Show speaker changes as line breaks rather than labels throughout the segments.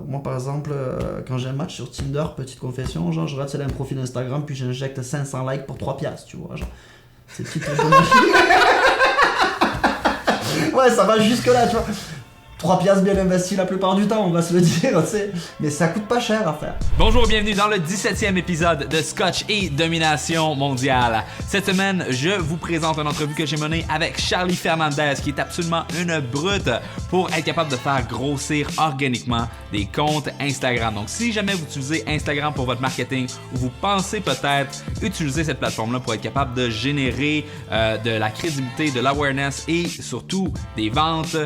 Moi par exemple, quand j'ai un match sur Tinder, petite confession, genre je rate un profil Instagram puis j'injecte 500 likes pour 3 piastres, tu vois, genre. C'est petit truc de Ouais, ça va jusque là, tu vois. 3 piastres bien investis la plupart du temps, on va se le dire, tu sais. Mais ça coûte pas cher à faire.
Bonjour et bienvenue dans le 17e épisode de Scotch et Domination Mondiale. Cette semaine, je vous présente une entrevue que j'ai menée avec Charlie Fernandez, qui est absolument une brute pour être capable de faire grossir organiquement des comptes Instagram. Donc, si jamais vous utilisez Instagram pour votre marketing ou vous pensez peut-être utiliser cette plateforme-là pour être capable de générer de la crédibilité, de l'awareness et surtout des ventes,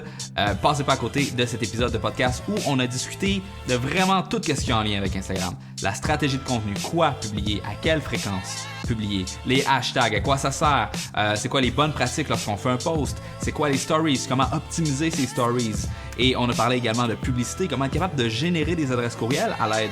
passez pas à côté de cet épisode de podcast où on a discuté de vraiment toute question en lien avec Instagram. La stratégie de contenu, quoi publier, à quelle fréquence publier, les hashtags, à quoi ça sert, c'est quoi les bonnes pratiques lorsqu'on fait un post, c'est quoi les stories, comment optimiser ces stories. Et on a parlé également de publicité, comment être capable de générer des adresses courriels à l'aide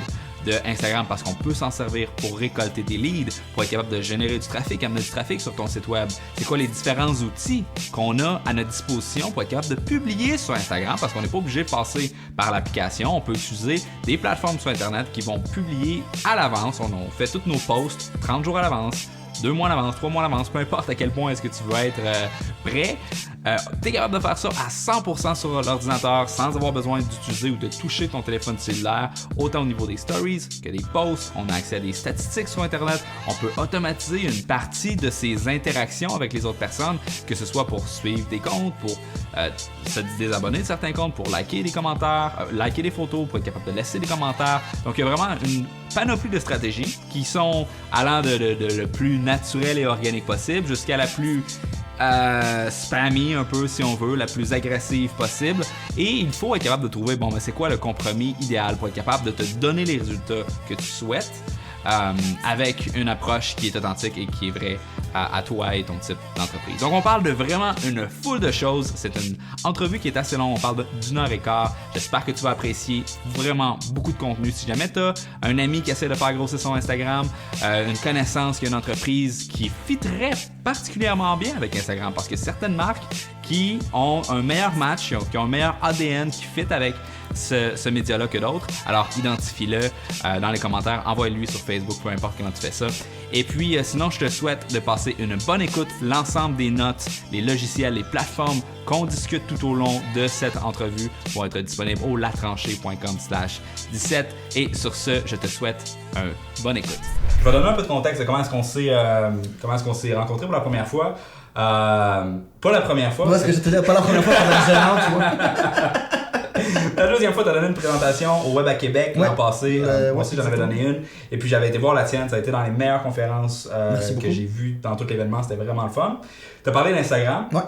de Instagram parce qu'on peut s'en servir pour récolter des leads, pour être capable de générer du trafic, amener du trafic sur ton site web. C'est quoi les différents outils qu'on a à notre disposition pour être capable de publier sur Instagram parce qu'on n'est pas obligé de passer par l'application. On peut utiliser des plateformes sur Internet qui vont publier à l'avance. On fait tous nos posts 30 jours à l'avance, 2 mois à l'avance, 3 mois à l'avance, peu importe à quel point est-ce que tu veux être prêt. Tu es capable de faire ça à 100% sur l'ordinateur sans avoir besoin d'utiliser ou de toucher ton téléphone cellulaire, autant au niveau des stories que des posts. On a accès à des statistiques sur Internet. On peut automatiser une partie de ces interactions avec les autres personnes, que ce soit pour suivre des comptes, pour se désabonner de certains comptes, pour liker des commentaires, liker des photos, pour être capable de laisser des commentaires. Donc, il y a vraiment une panoplie de stratégies qui sont allant de le plus naturel et organique possible jusqu'à la plus spammy un peu si on veut, la plus agressive possible. Et il faut être capable de trouver, bon, mais c'est quoi le compromis idéal pour être capable de te donner les résultats que tu souhaites avec une approche qui est authentique et qui est vraie à toi et ton type d'entreprise. Donc on parle de vraiment une foule de choses. C'est une entrevue qui est assez longue, on parle d'1h15. J'espère que tu vas apprécier vraiment beaucoup de contenu. Si jamais tu as un ami qui essaie de faire grossir son Instagram, une connaissance qui a une entreprise qui fitterait particulièrement bien avec Instagram, parce que certaines marques qui ont un meilleur match, qui ont un meilleur ADN qui fit avec ce média-là que d'autres. Alors, identifie-le dans les commentaires, envoie-lui sur Facebook, peu importe comment tu fais ça. Et puis, sinon, je te souhaite de passer une bonne écoute. L'ensemble des notes, les logiciels, les plateformes qu'on discute tout au long de cette entrevue vont être disponibles au latranchée.com/17. Et sur ce, je te souhaite une bonne écoute. Je vais donner un peu de contexte de comment est-ce qu'on s'est rencontrés pour la première fois. Pas la première fois.
Moi, ce que je te dis, pas la première fois pendant 10 ans, tu vois.
La deuxième fois, tu as donné une présentation au Web à Québec l'an passé. Moi aussi, j'en avais donné une. Et puis, j'avais été voir la tienne. Ça a été dans les meilleures conférences que j'ai vues dans tout l'événement. C'était vraiment le fun. Tu as parlé d'Instagram.
Ouais.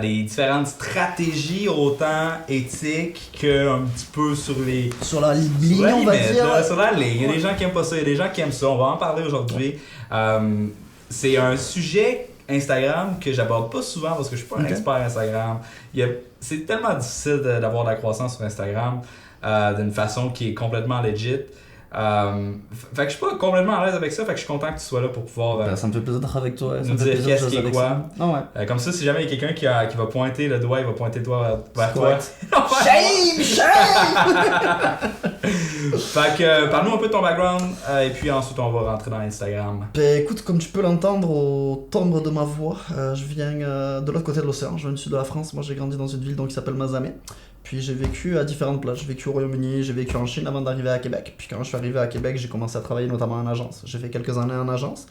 Des différentes stratégies, autant éthiques qu'un petit peu sur
la ligne, on va dire.
Sur la ligne. Il y a des gens qui aiment pas ça, il y a des gens qui aiment ça. On va en parler aujourd'hui. C'est un sujet Instagram que j'aborde pas souvent parce que je suis pas un expert Instagram. C'est tellement difficile d'avoir de la croissance sur Instagram d'une façon qui est complètement legit. Fait que je suis pas complètement à l'aise avec ça, fait que je suis content que tu sois là pour pouvoir
ça me fait plaisir d'être avec toi.
nous dire qu'est-ce qui est quoi. Comme ça, si jamais il y a quelqu'un qui va pointer le doigt, il va pointer le doigt vers toi.
Shame!
Fait que parle-nous un peu de ton background et puis ensuite on va rentrer dans Instagram.
Ben écoute, comme tu peux l'entendre au timbre de ma voix, je viens de l'autre côté de l'océan, je viens du sud de la France. Moi j'ai grandi dans une ville qui s'appelle Mazamet. Puis j'ai vécu à différentes places. J'ai vécu au Royaume-Uni, j'ai vécu en Chine avant d'arriver à Québec. Puis quand je suis arrivé à Québec, j'ai commencé à travailler notamment en agence. J'ai fait quelques années en agence.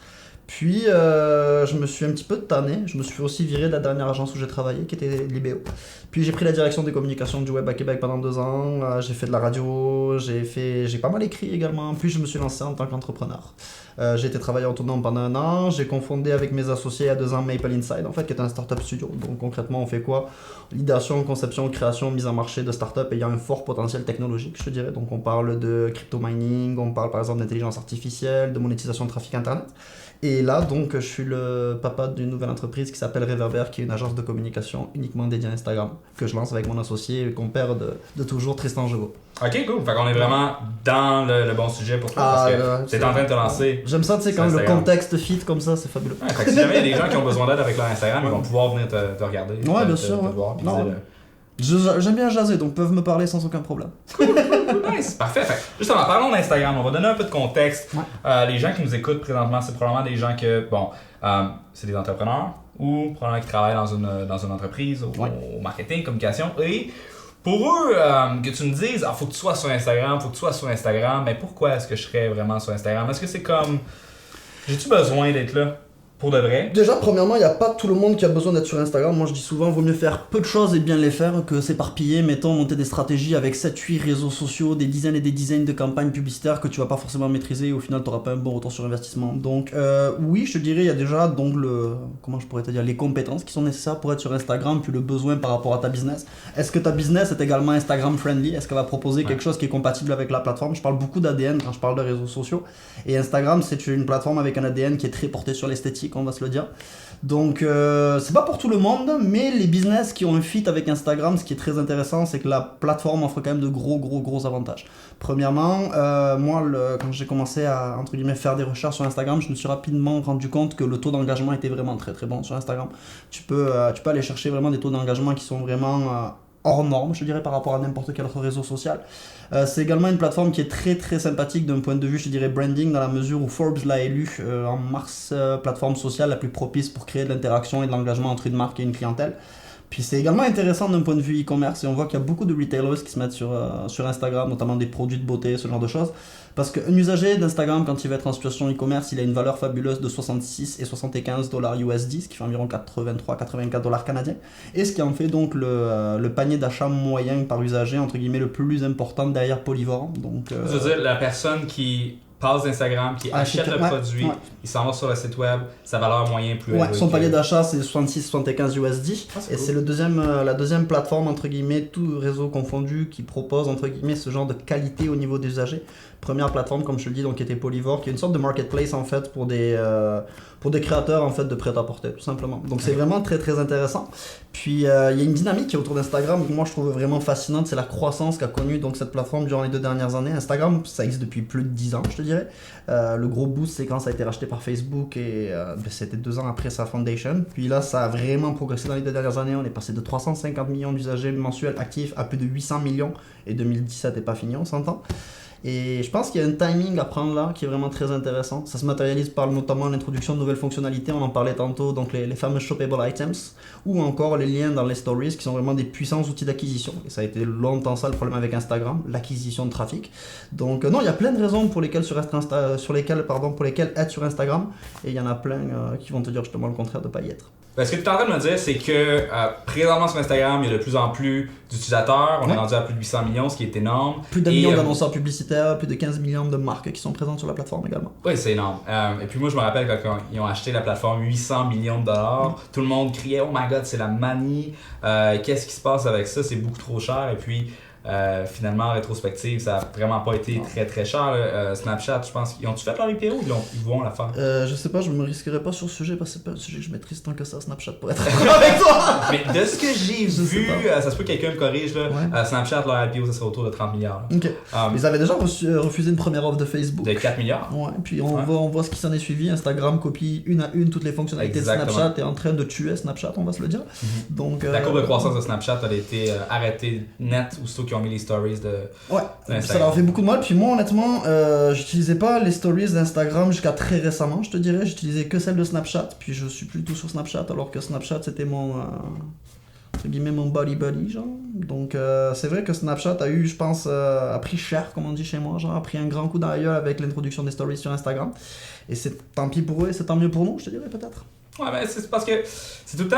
Puis je me suis un petit peu tanné. Je me suis aussi viré de la dernière agence où j'ai travaillé, qui était Libéo. Puis j'ai pris la direction des communications du web à Québec pendant 2 ans. J'ai fait de la radio, j'ai pas mal écrit également. Puis je me suis lancé en tant qu'entrepreneur. J'ai été travailleur autonome pendant 1 an. J'ai cofondé avec mes associés il y a 2 ans Maple Inside, en fait, qui est un startup studio. Donc concrètement, on fait quoi? Idéation, conception, création, mise en marché de startups ayant un fort potentiel technologique, je te dirais. Donc on parle de crypto mining, on parle par exemple d'intelligence artificielle, de monétisation de trafic internet. Et là, donc, je suis le papa d'une nouvelle entreprise qui s'appelle Reverber, qui est une agence de communication uniquement dédiée à Instagram, que je lance avec mon associé et compère de toujours, Tristan Jevaux.
Ok, cool. Fait qu'on est vraiment dans le bon sujet pour toi parce que t'es en train de te lancer.
J'aime ça, tu sais, quand Instagram. Le contexte fit comme ça, c'est fabuleux.
Fait que si jamais il y a des gens qui ont besoin d'aide avec leur Instagram, ils vont pouvoir venir te regarder.
Ouais, bien sûr.
Te voir, puis dire
J'aime bien jaser, donc peuvent me parler sans aucun problème.
Nice, parfait. Fait, justement, parlons d'Instagram. On va donner un peu de contexte.
Ouais.
Les gens qui nous écoutent présentement, c'est probablement des gens que, c'est des entrepreneurs ou probablement qui travaillent dans une entreprise au marketing, communication. Et pour eux, que tu me dises, faut que tu sois sur Instagram, mais pourquoi est-ce que je serais vraiment sur Instagram? Est-ce que c'est comme, j'ai-tu besoin d'être là? Pour de vrai.
Déjà, premièrement, il n'y a pas tout le monde qui a besoin d'être sur Instagram. Moi, je dis souvent, vaut mieux faire peu de choses et bien les faire que s'éparpiller, mettons, monter des stratégies avec 7-8 réseaux sociaux, des dizaines et des dizaines de campagnes publicitaires que tu vas pas forcément maîtriser et au final, tu n'auras pas un bon retour sur investissement. Donc, oui, je te dirais, il y a déjà donc comment je pourrais te dire, les compétences qui sont nécessaires pour être sur Instagram, puis le besoin par rapport à ta business. Est-ce que ta business est également Instagram friendly? Est-ce qu'elle va proposer quelque chose qui est compatible avec la plateforme? Je parle beaucoup d'ADN quand je parle de réseaux sociaux. Et Instagram, c'est une plateforme avec un ADN qui est très porté sur l'esthétique, on va se le dire. Donc c'est pas pour tout le monde, mais les business qui ont un fit avec Instagram, ce qui est très intéressant, c'est que la plateforme offre quand même de gros avantages. Premièrement, moi quand j'ai commencé à entre guillemets faire des recherches sur Instagram, je me suis rapidement rendu compte que le taux d'engagement était vraiment très bon sur Instagram. Tu peux aller chercher vraiment des taux d'engagement qui sont vraiment hors norme, je dirais, par rapport à n'importe quel autre réseau social. C'est également une plateforme qui est très sympathique d'un point de vue, je dirais, branding, dans la mesure où Forbes l'a élu en mars plateforme sociale la plus propice pour créer de l'interaction et de l'engagement entre une marque et une clientèle. Puis c'est également intéressant d'un point de vue e-commerce et on voit qu'il y a beaucoup de retailers qui se mettent sur Instagram, notamment des produits de beauté, ce genre de choses. Parce qu'un usager d'Instagram, quand il va être en situation e-commerce, il a une valeur fabuleuse de 66 et 75 $ USD, ce qui fait environ 83-84 $ canadiens. Et ce qui en fait donc le panier d'achat moyen par usager, entre guillemets, le plus important derrière Polyvore. Donc,
je veux dire, la personne qui passe d'Instagram, qui achète le produit, il s'en va sur le site web, sa valeur moyenne plus élevée.
Son panier d'achat c'est 66-75 USD et
cool.
c'est la deuxième plateforme entre guillemets, tout réseau confondu, qui propose entre guillemets ce genre de qualité au niveau des usagers. Première plateforme, comme je te le dis, donc qui était Polyvore, qui est une sorte de marketplace en fait pour des créateurs en fait de prêt-à-porter tout simplement. Donc c'est vraiment très intéressant. Puis il y a une dynamique qui est autour d'Instagram que moi je trouve vraiment fascinante, c'est la croissance qu'a connue donc cette plateforme durant les 2 dernières années. Instagram, ça existe depuis plus de 10 ans, je te dirais. Le gros boost, c'est quand ça a été racheté par Facebook et c'était 2 ans après sa foundation. Puis là, ça a vraiment progressé dans les 2 dernières années. On est passé de 350 millions d'usagers mensuels actifs à plus de 800 millions et 2017 n'est pas fini, on s'entend. Et je pense qu'il y a un timing à prendre là qui est vraiment très intéressant. Ça se matérialise par notamment l'introduction de nouvelles fonctionnalités, on en parlait tantôt, donc les fameux shoppable items, ou encore les liens dans les stories qui sont vraiment des puissants outils d'acquisition. Et ça a été longtemps ça le problème avec Instagram, l'acquisition de trafic. Donc non, il y a plein de raisons pour lesquelles être sur Instagram, et il y en a plein qui vont te dire justement le contraire de ne pas y être.
Ce que tu es en train de me dire, c'est que présentement sur Instagram, il y a de plus en plus d'utilisateurs. On est rendu à plus de 800 millions, ce qui est énorme.
Plus d'un million d'annonceurs publicitaires, plus de 15 millions de marques qui sont présentes sur la plateforme également.
Oui, c'est énorme. Et puis moi, je me rappelle quand ils ont acheté la plateforme 800 millions de $, tout le monde criait « Oh my God, c'est la manie! Qu'est-ce qui se passe avec ça? C'est beaucoup trop cher. » Et puis finalement, en rétrospective, ça n'a vraiment pas été très cher. Snapchat, je pense, ils ont-tu fait leur IPO ou ils vont la faire?
Je sais pas, je me risquerais pas sur ce sujet parce que c'est pas un sujet que je maîtrise tant que ça, Snapchat, pour être avec toi.
Mais de ce que j'ai vu, ça se peut que quelqu'un me corrige, là, Snapchat, leur IPO, ça serait autour de 30 milliards. Là.
Ok. Ils avaient déjà refusé une première offre de Facebook.
De 4 milliards?
Ouais, puis on voit ce qui s'en est suivi. Instagram copie une à une toutes les fonctionnalités de Snapchat et est en train de tuer Snapchat, on va se le dire. Donc,
la courbe de croissance de Snapchat a été arrêtée net aussitôt qu'ils ont mis les stories de
ça leur fait beaucoup de mal. Puis moi honnêtement j'utilisais pas les stories d'Instagram jusqu'à très récemment, je te dirais. J'utilisais que celles de Snapchat, puis je suis plus du tout sur Snapchat, alors que Snapchat c'était mon entre guillemets mon buddy genre. Donc c'est vrai que Snapchat a eu, je pense, a pris cher comme on dit chez moi, genre a pris un grand coup dans la gueule avec l'introduction des stories sur Instagram, et c'est tant pis pour eux et c'est tant mieux pour nous, je te dirais peut-être.
Ouais, mais c'est parce que c'est tout le temps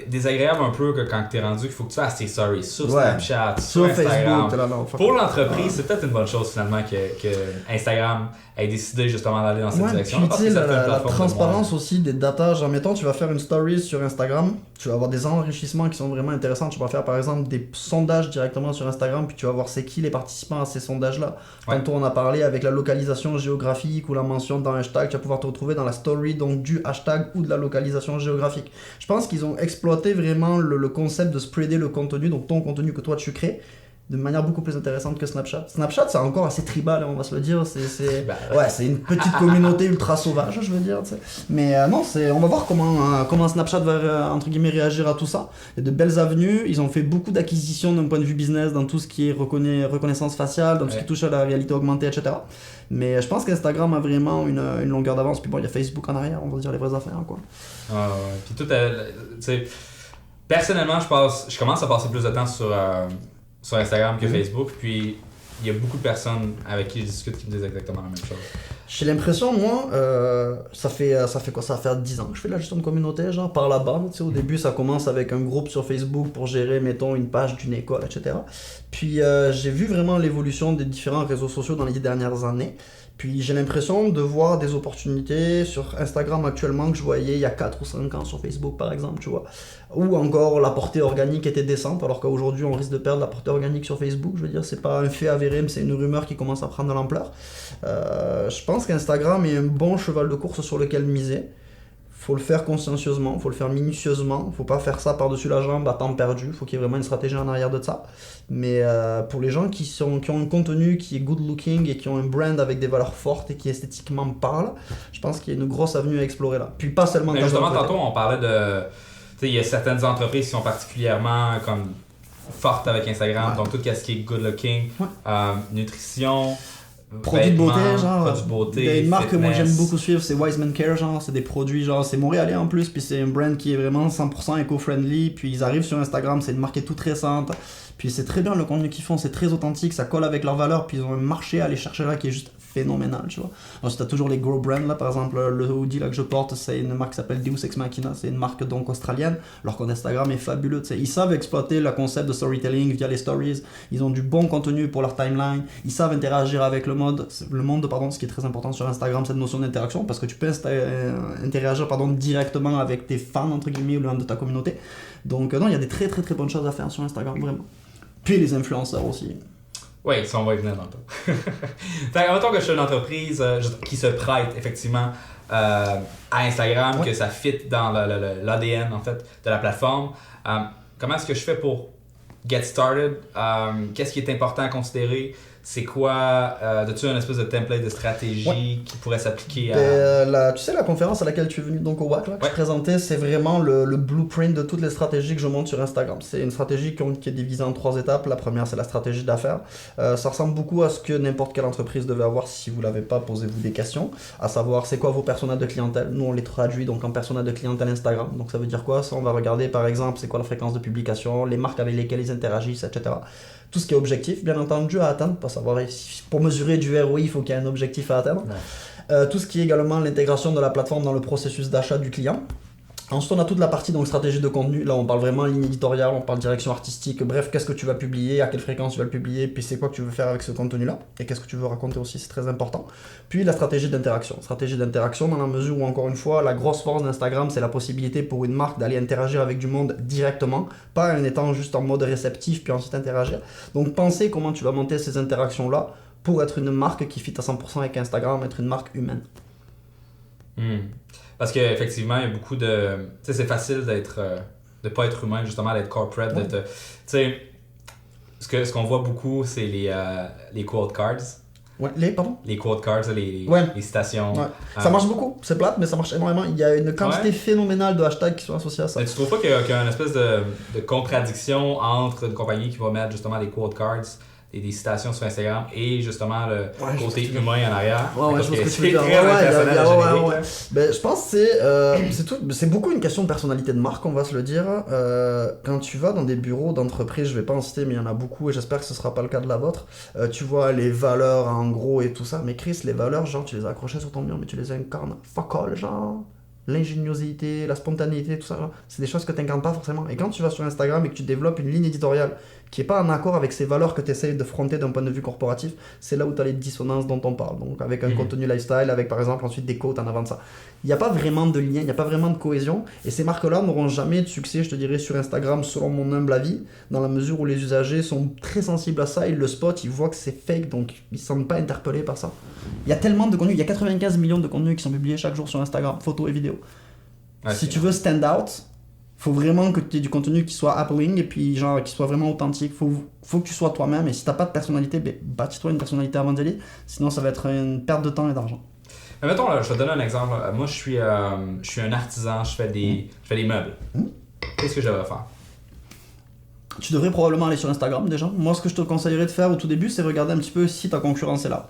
désagréable un peu que quand t'es rendu qu'il faut que tu fasses tes stories sur Snapchat, sur Instagram. Facebook, pour l'entreprise, c'est peut-être une bonne chose finalement que Instagram ait décidé justement d'aller dans cette direction.
Puis tu sais, la transparence aussi des data. Genre, mettons, tu vas faire une story sur Instagram, tu vas avoir des enrichissements qui sont vraiment intéressants. Tu vas faire par exemple des sondages directement sur Instagram, puis tu vas voir c'est qui les participants à ces sondages-là. Tantôt, on a parlé avec la localisation géographique ou la mention d'un hashtag, tu vas pouvoir te retrouver dans la story donc du hashtag ou de la localisation géographique. Je pense qu'ils ont exploité vraiment le concept de spreader le contenu, donc ton contenu que toi tu crées, de manière beaucoup plus intéressante que Snapchat. Snapchat, c'est encore assez tribal, on va se le dire. C'est une petite communauté ultra sauvage, je veux dire. T'sais. Mais non, on va voir comment Snapchat va, entre guillemets, réagir à tout ça. Il y a de belles avenues. Ils ont fait beaucoup d'acquisitions d'un point de vue business dans tout ce qui est reconnaissance faciale, dans tout ce qui touche à la réalité augmentée, etc. Mais je pense qu'Instagram a vraiment une longueur d'avance. Puis bon, il y a Facebook en arrière, on va dire les vraies affaires, quoi.
Ah ouais. Puis tout, tu sais, personnellement, je commence à passer plus de temps sur Instagram que Facebook. Puis il y a beaucoup de personnes avec qui je discute qui me disent exactement la même chose.
J'ai l'impression, moi, ça fait quoi? Ça va faire 10 ans que je fais de la gestion de communauté, genre par la bande. Tu sais, au début, ça commence avec un groupe sur Facebook pour gérer, mettons, une page d'une école, etc. Puis j'ai vu vraiment l'évolution des différents réseaux sociaux dans les 10 dernières années. Puis j'ai l'impression de voir des opportunités sur Instagram actuellement que je voyais il y a 4 ou 5 ans sur Facebook par exemple, tu vois. Ou encore la portée organique était décente, alors qu'aujourd'hui on risque de perdre la portée organique sur Facebook. Je veux dire, c'est pas un fait avéré, mais c'est une rumeur qui commence à prendre de l'ampleur. Je pense qu'Instagram est un bon cheval de course sur lequel miser. Faut le faire consciencieusement, faut le faire minutieusement, faut pas faire ça par-dessus la jambe à temps perdu, faut qu'il y ait vraiment une stratégie en arrière de ça. Mais pour les gens qui ont un contenu qui est good looking et qui ont un brand avec des valeurs fortes et qui esthétiquement parle, je pense qu'il y a une grosse avenue à explorer là. Puis pas seulement
mais justement, tantôt on parlait de... Tu sais, il y a certaines entreprises qui sont particulièrement comme fortes avec Instagram, donc tout ce qui est good looking, nutrition...
Produits de beauté, genre.
Produits de beauté,
il y a une marque que moi
fitness.
j'aime beaucoup suivre, c'est Wiseman Care, genre. C'est des produits, genre, c'est montréalais en plus, puis c'est un brand qui est vraiment 100% éco-friendly. Puis ils arrivent sur Instagram, c'est une marque qui est toute récente. Puis c'est très bien le contenu qu'ils font, c'est très authentique, ça colle avec leurs valeurs. Puis ils ont un marché à aller chercher là qui est juste phénoménal, tu vois. Ensuite, t'as toujours les grow brands là, par exemple, le hoodie là que je porte, c'est une marque qui s'appelle Deus Ex Machina, c'est une marque donc australienne. Leur compte Instagram est fabuleux, t'sais. Ils savent exploiter le concept de storytelling via les stories. Ils ont du bon contenu pour leur timeline. Ils savent interagir avec le monde, ce qui est très important sur Instagram, cette notion d'interaction, parce que tu peux interagir directement avec tes fans entre guillemets ou le membre de ta communauté. Donc non, il y a des très très très bonnes choses à faire sur Instagram, vraiment. Puis les influenceurs aussi.
Oui, ça on va y venir tantôt. Mettons que je suis une entreprise qui se prête effectivement à Instagram, que ça fit dans l'ADN en fait de la plateforme. Comment est-ce que je fais pour get started? Qu'est-ce qui est important à considérer? C'est quoi, as-tu une espèce de template de stratégie qui pourrait s'appliquer à...
Tu sais, la conférence à laquelle tu es venu donc au WAC, là, que je présentais, c'est vraiment le blueprint de toutes les stratégies que je monte sur Instagram. C'est une stratégie qui est divisée en 3 étapes. La première, c'est la stratégie d'affaires. Ça ressemble beaucoup à ce que n'importe quelle entreprise devait avoir. Si vous ne l'avez pas, posez-vous des questions. À savoir, c'est quoi vos personas de clientèle? Nous, on les traduit donc en personas de clientèle Instagram. Donc ça veut dire quoi? Ça, on va regarder par exemple, c'est quoi la fréquence de publication, les marques avec lesquelles ils interagissent, etc. Tout ce qui est objectif, bien entendu, à atteindre, pour savoir pour mesurer du ROI, il faut qu'il y ait un objectif à atteindre. Tout ce qui est également l'intégration de la plateforme dans le processus d'achat du client. Ensuite, on a toute la partie donc stratégie de contenu. Là, on parle vraiment ligne éditoriale, on parle direction artistique. Bref, qu'est-ce que tu vas publier, à quelle fréquence tu vas le publier, puis c'est quoi que tu veux faire avec ce contenu-là, et qu'est-ce que tu veux raconter aussi, c'est très important. Puis la stratégie d'interaction. Stratégie d'interaction dans la mesure où, encore une fois, la grosse force d'Instagram, c'est la possibilité pour une marque d'aller interagir avec du monde directement, pas en étant juste en mode réceptif, puis ensuite interagir. Donc, pensez comment tu vas monter ces interactions-là pour être une marque qui fit à 100% avec Instagram, être une marque humaine.
Parce qu'effectivement, il y a beaucoup de... Tu sais, c'est facile de pas être humain, justement, d'être corporate, d'être... Tu sais, ce qu'on voit beaucoup, c'est les quote cards. Les quote cards, les citations.
Ça marche beaucoup, c'est plate, mais ça marche énormément. Il y a une quantité phénoménale de hashtags qui sont associés à ça.
Mais tu trouves pas qu'il y a une espèce de contradiction entre une compagnie qui va mettre justement des quote cards et des citations sur Instagram et justement le côté humain en arrière?
Je pense que tu veux dire. Je pense que c'est beaucoup une question de personnalité de marque, on va se le dire. Quand tu vas dans des bureaux d'entreprise, je vais pas en citer, mais il y en a beaucoup et j'espère que ce sera pas le cas de la vôtre. Tu vois les valeurs en gros et tout ça, mais Chris, les valeurs, genre tu les as accrochées sur ton mur, mais tu les incarnes fuck all, genre. L'ingéniosité, la spontanéité, tout ça, là, c'est des choses que tu n'incarnes pas forcément. Et quand tu vas sur Instagram et que tu développes une ligne éditoriale qui n'est pas en accord avec ces valeurs que tu essayes de fronter d'un point de vue corporatif, c'est là où tu as les dissonances dont on parle. Donc avec un contenu lifestyle, avec par exemple ensuite des quotes en avant de ça. Il n'y a pas vraiment de lien, il n'y a pas vraiment de cohésion. Et ces marques-là n'auront jamais de succès, je te dirais, sur Instagram, selon mon humble avis, dans la mesure où les usagers sont très sensibles à ça, ils le spotent, ils voient que c'est fake, donc ils ne se sentent pas interpellés par ça. Il y a tellement de contenu, il y a 95 millions de contenus qui sont publiés chaque jour sur Instagram, photos et vidéos. Si tu veux stand out, Faut vraiment que tu aies du contenu qui soit appealing et puis genre qui soit vraiment authentique. Faut que tu sois toi-même et si t'as pas de personnalité, bâtis-toi une personnalité avant d'y aller. Sinon, ça va être une perte de temps et d'argent.
Mais mettons, là, je vais te donner un exemple. Moi, je suis un artisan, je fais des meubles. Qu'est-ce que je devrais faire?
Tu devrais probablement aller sur Instagram déjà. Moi, ce que je te conseillerais de faire au tout début, c'est regarder un petit peu si ta concurrence est là.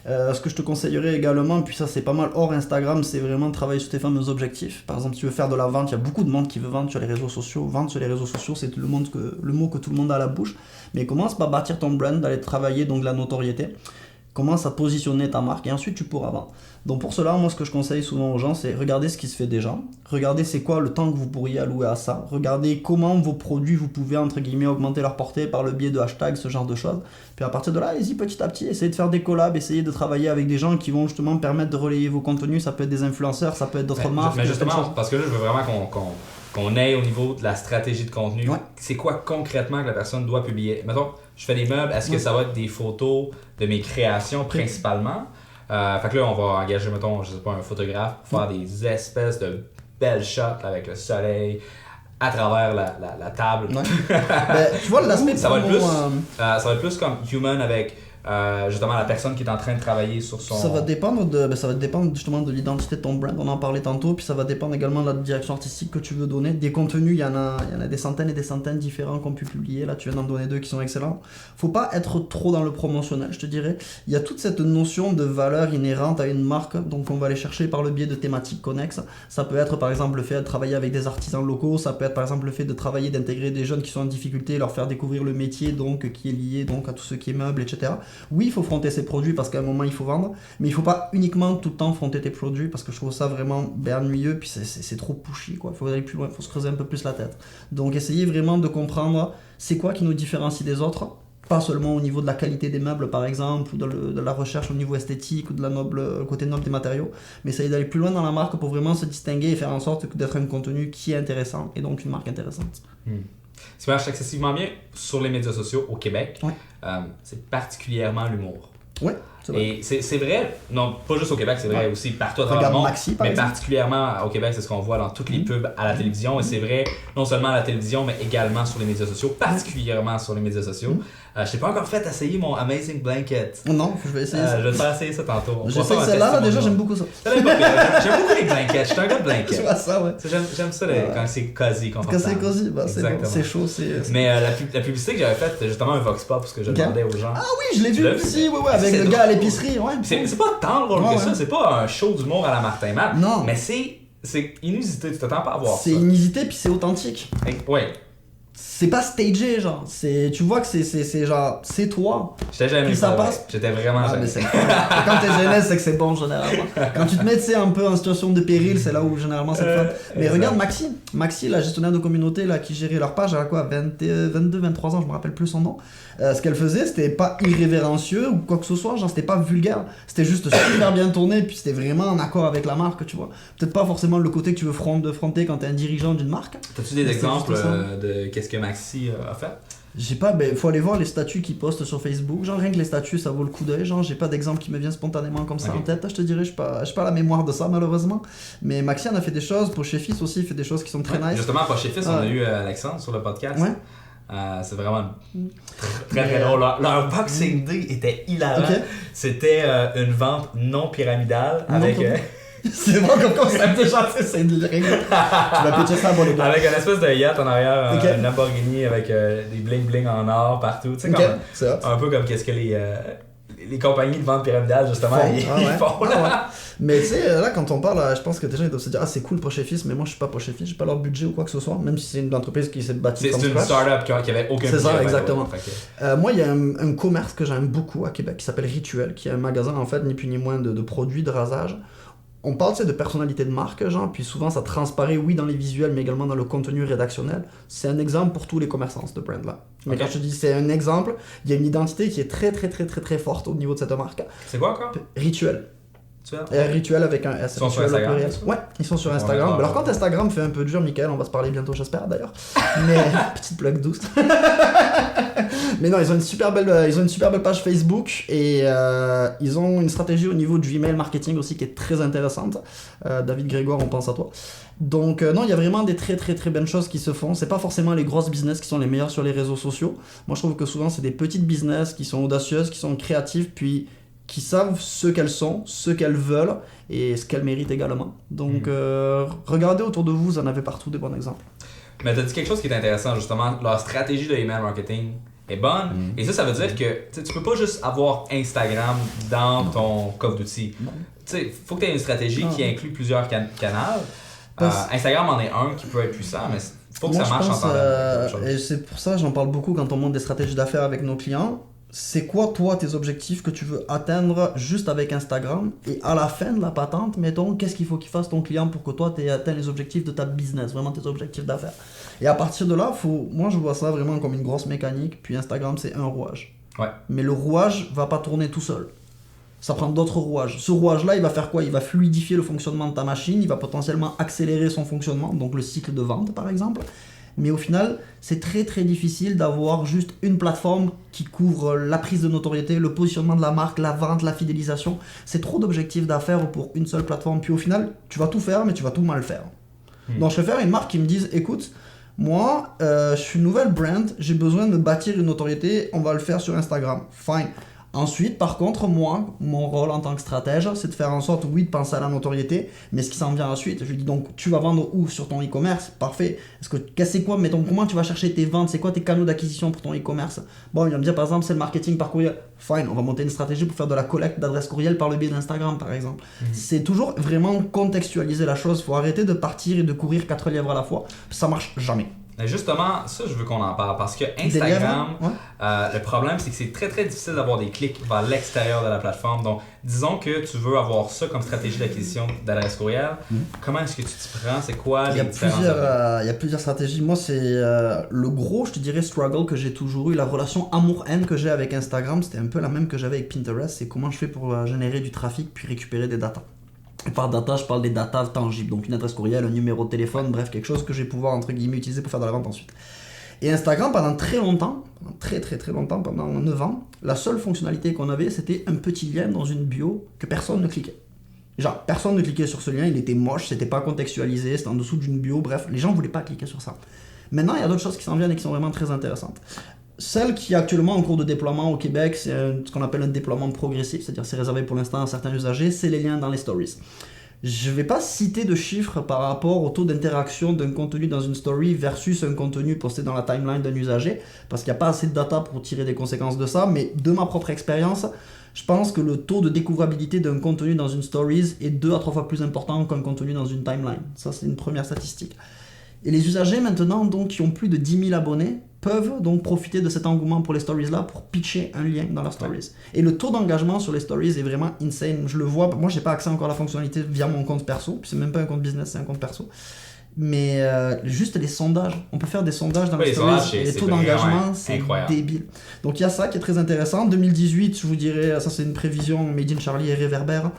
Ce que je te conseillerais également, puis ça c'est pas mal hors Instagram, c'est vraiment de travailler sur tes fameux objectifs. Par exemple, si tu veux faire de la vente, il y a beaucoup de monde qui veut vendre sur les réseaux sociaux. Vendre sur les réseaux sociaux, c'est le mot que tout le monde a à la bouche. Mais commence par bâtir ton brand, d'aller travailler donc la notoriété. Commence à positionner ta marque et ensuite tu pourras vendre. Donc pour cela, moi ce que je conseille souvent aux gens, c'est regarder ce qui se fait déjà. Regardez c'est quoi le temps que vous pourriez allouer à ça. Regardez comment vos produits, vous pouvez entre guillemets augmenter leur portée par le biais de hashtags, ce genre de choses. Puis à partir de là, allez-y petit à petit, essayez de faire des collabs, essayez de travailler avec des gens qui vont justement permettre de relayer vos contenus. Ça peut être des influenceurs, ça peut être d'autres marques.
Mais justement, parce que là je veux vraiment qu'on aille au niveau de la stratégie de contenu.
Ouais.
C'est quoi concrètement que la personne doit publier? Mettons, je fais des meubles, est-ce que ça va être des photos de mes créations principalement? Fait que là, on va engager, mettons, je sais pas, un photographe pour faire des espèces de belles shots là, avec le soleil à travers la table.
Ouais. Tu vois l'aspect
ça va être plus comme human avec justement la personne qui est en train de travailler sur son...
Ça va dépendre justement de l'identité de ton brand, on en parlait tantôt, puis ça va dépendre également de la direction artistique que tu veux donner. Des contenus, il y en a des centaines et des centaines différents qu'on peut publier, là tu viens d'en donner 2 qui sont excellents. Faut pas être trop dans le promotionnel, je te dirais. Il y a toute cette notion de valeur inhérente à une marque, donc on va aller chercher par le biais de thématiques connexes. Ça peut être par exemple le fait de travailler avec des artisans locaux, ça peut être par exemple le fait de travailler, d'intégrer des jeunes qui sont en difficulté, leur faire découvrir le métier donc qui est lié donc à tout ce qui est meubles, etc. Oui, il faut fronter ses produits parce qu'à un moment il faut vendre, mais il faut pas uniquement tout le temps fronter tes produits parce que je trouve ça vraiment ennuyeux, puis c'est trop pushy quoi. Il faut aller plus loin, il faut se creuser un peu plus la tête. Donc essayez vraiment de comprendre c'est quoi qui nous différencie des autres, pas seulement au niveau de la qualité des meubles par exemple, ou de la recherche au niveau esthétique ou de le côté noble des matériaux, mais essayez d'aller plus loin dans la marque pour vraiment se distinguer et faire en sorte d'être un contenu qui est intéressant et donc une marque intéressante.
Ce qui marche excessivement bien sur les médias sociaux au Québec,
Ouais.
C'est particulièrement l'humour.
Ouais, c'est vrai.
Et c'est vrai, non pas juste au Québec, c'est vrai aussi partout à travers
Regarde
le monde,
Maxi, par
mais
exemple.
particulièrement au Québec, c'est ce qu'on voit dans toutes les pubs à la télévision, et c'est vrai non seulement à la télévision, mais également sur les médias sociaux, particulièrement sur les médias sociaux. Je t'ai pas encore fait essayer mon Amazing Blanket.
Non, je vais essayer ça.
Je vais te faire essayer ça tantôt.
J'essaie celle-là, déjà j'aime beaucoup ça.
J'aime beaucoup les blankets, je suis un gars de
Tu
blankets.
vois ça, ouais.
J'aime ça quand c'est cosy,
Quand
confortable.
c'est cosy, bah, c'est bon, c'est chaud, c'est...
Mais la publicité que j'avais faite, c'était justement un Vox Pop, parce que je demandais aux gens.
Ah oui, je l'ai
Tu
vu
l'as vu?
aussi, ouais, avec
C'est
le
drôle.
gars à l'épicerie, ouais.
C'est pas tant drôle
Ouais,
que ça,
ouais.
c'est pas un show d'humour à la Martin Matt.
Non.
Mais c'est inusité, tu t'attends pas à voir ça.
C'est inusité puis c'est authentique.
Ouais.
C'est pas stagé, genre. Tu vois que c'est genre, c'est toi.
J'étais jamais
Puis ça
ouais.
passe.
J'étais vraiment
Ah,
gêné.
mais c'est quand t'es gêné, c'est que c'est bon généralement. Quand tu te mets, tu sais, un peu en situation de péril, c'est là où généralement c'est fun. Mais
exact.
regarde Maxi, la gestionnaire de communauté là, qui gérait leur page, elle a quoi, 22, 23 ans, je me rappelle plus son nom. Ce qu'elle faisait, c'était pas irrévérencieux ou quoi que ce soit, genre c'était pas vulgaire, c'était juste super bien tourné, puis c'était vraiment en accord avec la marque, tu vois. Peut-être pas forcément le côté que tu veux fronter quand t'es un dirigeant d'une marque.
T'as-tu des
Mais
exemples
c'est juste ça.
de qu'est-ce que Maxi a fait?
J'ai pas, faut aller voir les statuts qu'ils postent sur Facebook, genre rien que les statuts ça vaut le coup d'œil, genre j'ai pas d'exemple qui me vient spontanément comme ça
Ok.
en tête, je te dirais, je suis pas la mémoire de ça malheureusement, mais Maxi en a fait des choses, pour chez Fils aussi il fait des choses qui sont très nice.
Justement, pas chez Fils, on a
Ouais.
eu Alexandre sur le podcast.
Ouais.
C'est vraiment très drôle. Leur Boxing Day était hilarant.
Ok.
C'était une vente non pyramidale
Non
avec,
pyramidale. C'est bon comme concept déjà, c'est de règle. Tu vas pitcher ça pour les gars.
avec une espèce de yacht en arrière,
Ok.
un Lamborghini avec des bling bling en or partout. Tu sais,
Ok,
comme,
c'est hot.
un peu comme qu'est-ce que les compagnies de vente pyramidale, justement,
Font.
ils
Ah ouais.
font. Là.
Ah ouais. Mais tu sais, là quand on parle, je pense que déjà ils doivent se dire ah c'est cool pour chez Fils, mais moi je suis pas pour chez Fils, j'ai pas leur budget ou quoi que ce soit, même si c'est une entreprise qui s'est bâtie
C'est
comme
une
scratch.
start-up qui avait aucun
C'est ça,
budget,
exactement.
Fait que-
Moi, il y a un commerce que j'aime beaucoup à Québec qui s'appelle Rituel, qui est un magasin en fait, ni plus ni moins de produits de rasage. On parle tu sais, de personnalité de marque, genre, puis souvent ça transparaît, oui, dans les visuels, mais également dans le contenu rédactionnel. C'est un exemple pour tous les commerçants, ce brand-là. Mais
Ok.
quand je te dis c'est un exemple, il y a une identité qui est très forte au niveau de cette marque.
C'est quoi encore?
Rituel. Rituel avec un S.
Ils sont sur Instagram.
Ouais, ils sont sur Instagram. Alors quand Instagram fait un peu dur, Michael, on va se parler bientôt, j'espère d'ailleurs. Mais petite plug douce. Mais non, ils ont une super belle page Facebook et ils ont une stratégie au niveau du email marketing aussi qui est très intéressante. David Grégoire, on pense à toi. Donc non, il y a vraiment des très très très bonnes choses qui se font. C'est pas forcément les grosses business qui sont les meilleurs sur les réseaux sociaux. Moi, je trouve que souvent c'est des petites business qui sont audacieuses, qui sont créatives, puis qui savent ce qu'elles sont, ce qu'elles veulent et ce qu'elles méritent également. Donc regardez autour de vous, vous en avez partout des bons exemples.
Mais tu as dit quelque chose qui est intéressant justement, leur stratégie de email marketing est bonne et ça veut dire que tu peux pas juste avoir Instagram dans ton coffre d'outils. Il faut que tu aies une stratégie qui inclut plusieurs canaux. Instagram en est un qui peut être puissant, mais il faut que ça marche en tandem.
Et c'est pour ça que j'en parle beaucoup quand on monte des stratégies d'affaires avec nos clients. C'est quoi, toi, tes objectifs que tu veux atteindre juste avec Instagram? Et à la fin de la patente, mettons, qu'est-ce qu'il faut qu'il fasse ton client pour que toi, tu aies atteint les objectifs de ta business, vraiment tes objectifs d'affaires? Et à partir de là, moi, je vois ça vraiment comme une grosse mécanique. Puis Instagram, c'est un rouage.
Ouais.
Mais le rouage va pas tourner tout seul. Ça prend d'autres rouages. Ce rouage-là, il va faire quoi? Il va fluidifier le fonctionnement de ta machine, il va potentiellement accélérer son fonctionnement, donc le cycle de vente, par exemple. Mais au final, c'est très très difficile d'avoir juste une plateforme qui couvre la prise de notoriété, le positionnement de la marque, la vente, la fidélisation. C'est trop d'objectifs d'affaires pour une seule plateforme. Puis au final, tu vas tout faire, mais tu vas tout mal faire. Donc je préfère une marque qui me dise, écoute, moi, je suis une nouvelle brand, j'ai besoin de bâtir une notoriété, on va le faire sur Instagram. Fine. Ensuite, par contre, moi, mon rôle en tant que stratège, c'est de faire en sorte, oui, de penser à la notoriété, mais ce qui s'en vient ensuite, je lui dis donc, tu vas vendre où sur ton e-commerce? Parfait. C'est quoi, mettons, comment tu vas chercher tes ventes? C'est quoi tes canaux d'acquisition pour ton e-commerce? Bon, il va me dire, par exemple, c'est le marketing par courriel. Fine, on va monter une stratégie pour faire de la collecte d'adresses courriel par le biais d'Instagram, par exemple. C'est toujours vraiment contextualiser la chose. Il faut arrêter de partir et de courir 4 lièvres à la fois. Ça marche jamais.
Mais justement, ça, je veux qu'on en parle parce que Instagram, le problème, c'est que c'est très très difficile d'avoir des clics vers l'extérieur de la plateforme. Donc, disons que tu veux avoir ça comme stratégie d'acquisition d'adresse courriel. Comment est-ce que tu t'y prends? C'est quoi les différences?
Il y a plusieurs stratégies. Moi, c'est le gros, je te dirais, struggle que j'ai toujours eu. La relation amour-haine que j'ai avec Instagram, c'était un peu la même que j'avais avec Pinterest. C'est comment je fais pour générer du trafic puis récupérer des datas. Et par data, je parle des datas tangibles, donc une adresse courriel, un numéro de téléphone, bref, quelque chose que je vais pouvoir, entre guillemets, utiliser pour faire de la vente ensuite. Et Instagram, pendant très longtemps, pendant 9 ans, la seule fonctionnalité qu'on avait, c'était un petit lien dans une bio que personne ne cliquait. Genre, personne ne cliquait sur ce lien, il était moche, c'était pas contextualisé, c'était en dessous d'une bio, bref, les gens voulaient pas cliquer sur ça. Maintenant, il y a d'autres choses qui s'en viennent et qui sont vraiment très intéressantes. Celle qui est actuellement en cours de déploiement au Québec, c'est ce qu'on appelle un déploiement progressif, c'est-à-dire c'est réservé pour l'instant à certains usagers, c'est les liens dans les stories. Je ne vais pas citer de chiffres par rapport au taux d'interaction d'un contenu dans une story versus un contenu posté dans la timeline d'un usager, parce qu'il n'y a pas assez de data pour tirer des conséquences de ça, mais de ma propre expérience, je pense que le taux de découvrabilité d'un contenu dans une stories est 2 à 3 fois plus important qu'un contenu dans une timeline. Ça, c'est une première statistique. Et les usagers maintenant, donc, qui ont plus de 10 000 abonnés, peuvent donc profiter de cet engouement pour les stories là pour pitcher un lien dans leurs stories. Et le taux d'engagement sur les stories est vraiment insane. Je le vois, moi j'ai pas accès encore à la fonctionnalité via mon compte perso, puis c'est même pas un compte business, c'est un compte perso. Mais juste les sondages, on peut faire des sondages dans les stories et les taux d'engagement, c'est débile. Donc il y a ça qui est très intéressant. 2018, je vous dirais, ça c'est une prévision Made in Charlie et Réverbère.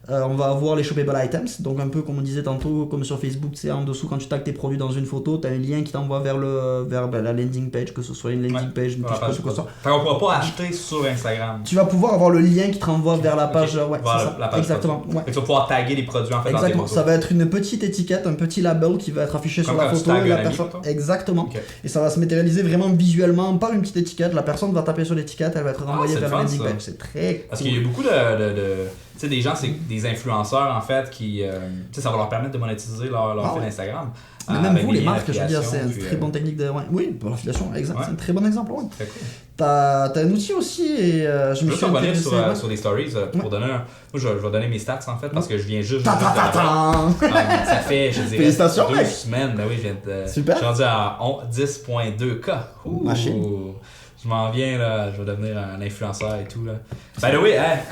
On va avoir les shoppable items, donc un peu comme on disait tantôt, comme sur Facebook, c'est en dessous quand tu tags tes produits dans une photo, tu as un lien qui t'envoie vers la landing page, que ce soit une landing page, une fiche post ou quoi que ce soit.
On ne pourra pas acheter sur Instagram.
Tu vas pouvoir avoir le lien qui te renvoie vers la page,
la page
exactement. Ouais.
Et tu vas pouvoir taguer les produits en fait.
Exactement.
Dans tes
ça va être une petite étiquette, un petit label qui va être affiché comme sur la photo. La personne... Exactement. Okay. Et ça va se matérialiser vraiment visuellement par une petite étiquette. La personne va taper sur l'étiquette, elle va être renvoyée vers la landing page. C'est très cool.
Parce qu'il y a beaucoup tu sais, des gens, c'est des influenceurs en fait qui. Ça va leur permettre de monétiser leur fil Instagram.
Mais même vous, les marques, je veux dire, c'est une très bonne technique de. Oui, pour l'affiliation, exact. C'est un très bon exemple. Ouais. Très cool. T'as un outil aussi et je me suis
revenir sur les stories pour donner un. Moi, je vais donner mes stats en fait parce que je viens juste.
Ça
fait, je dirais, 2 semaines. Ben oui, je viens de.
Super.
Je suis rendu à 10.2K.
Machine.
Je m'en viens là, je vais devenir un influenceur et tout là. Ben oui,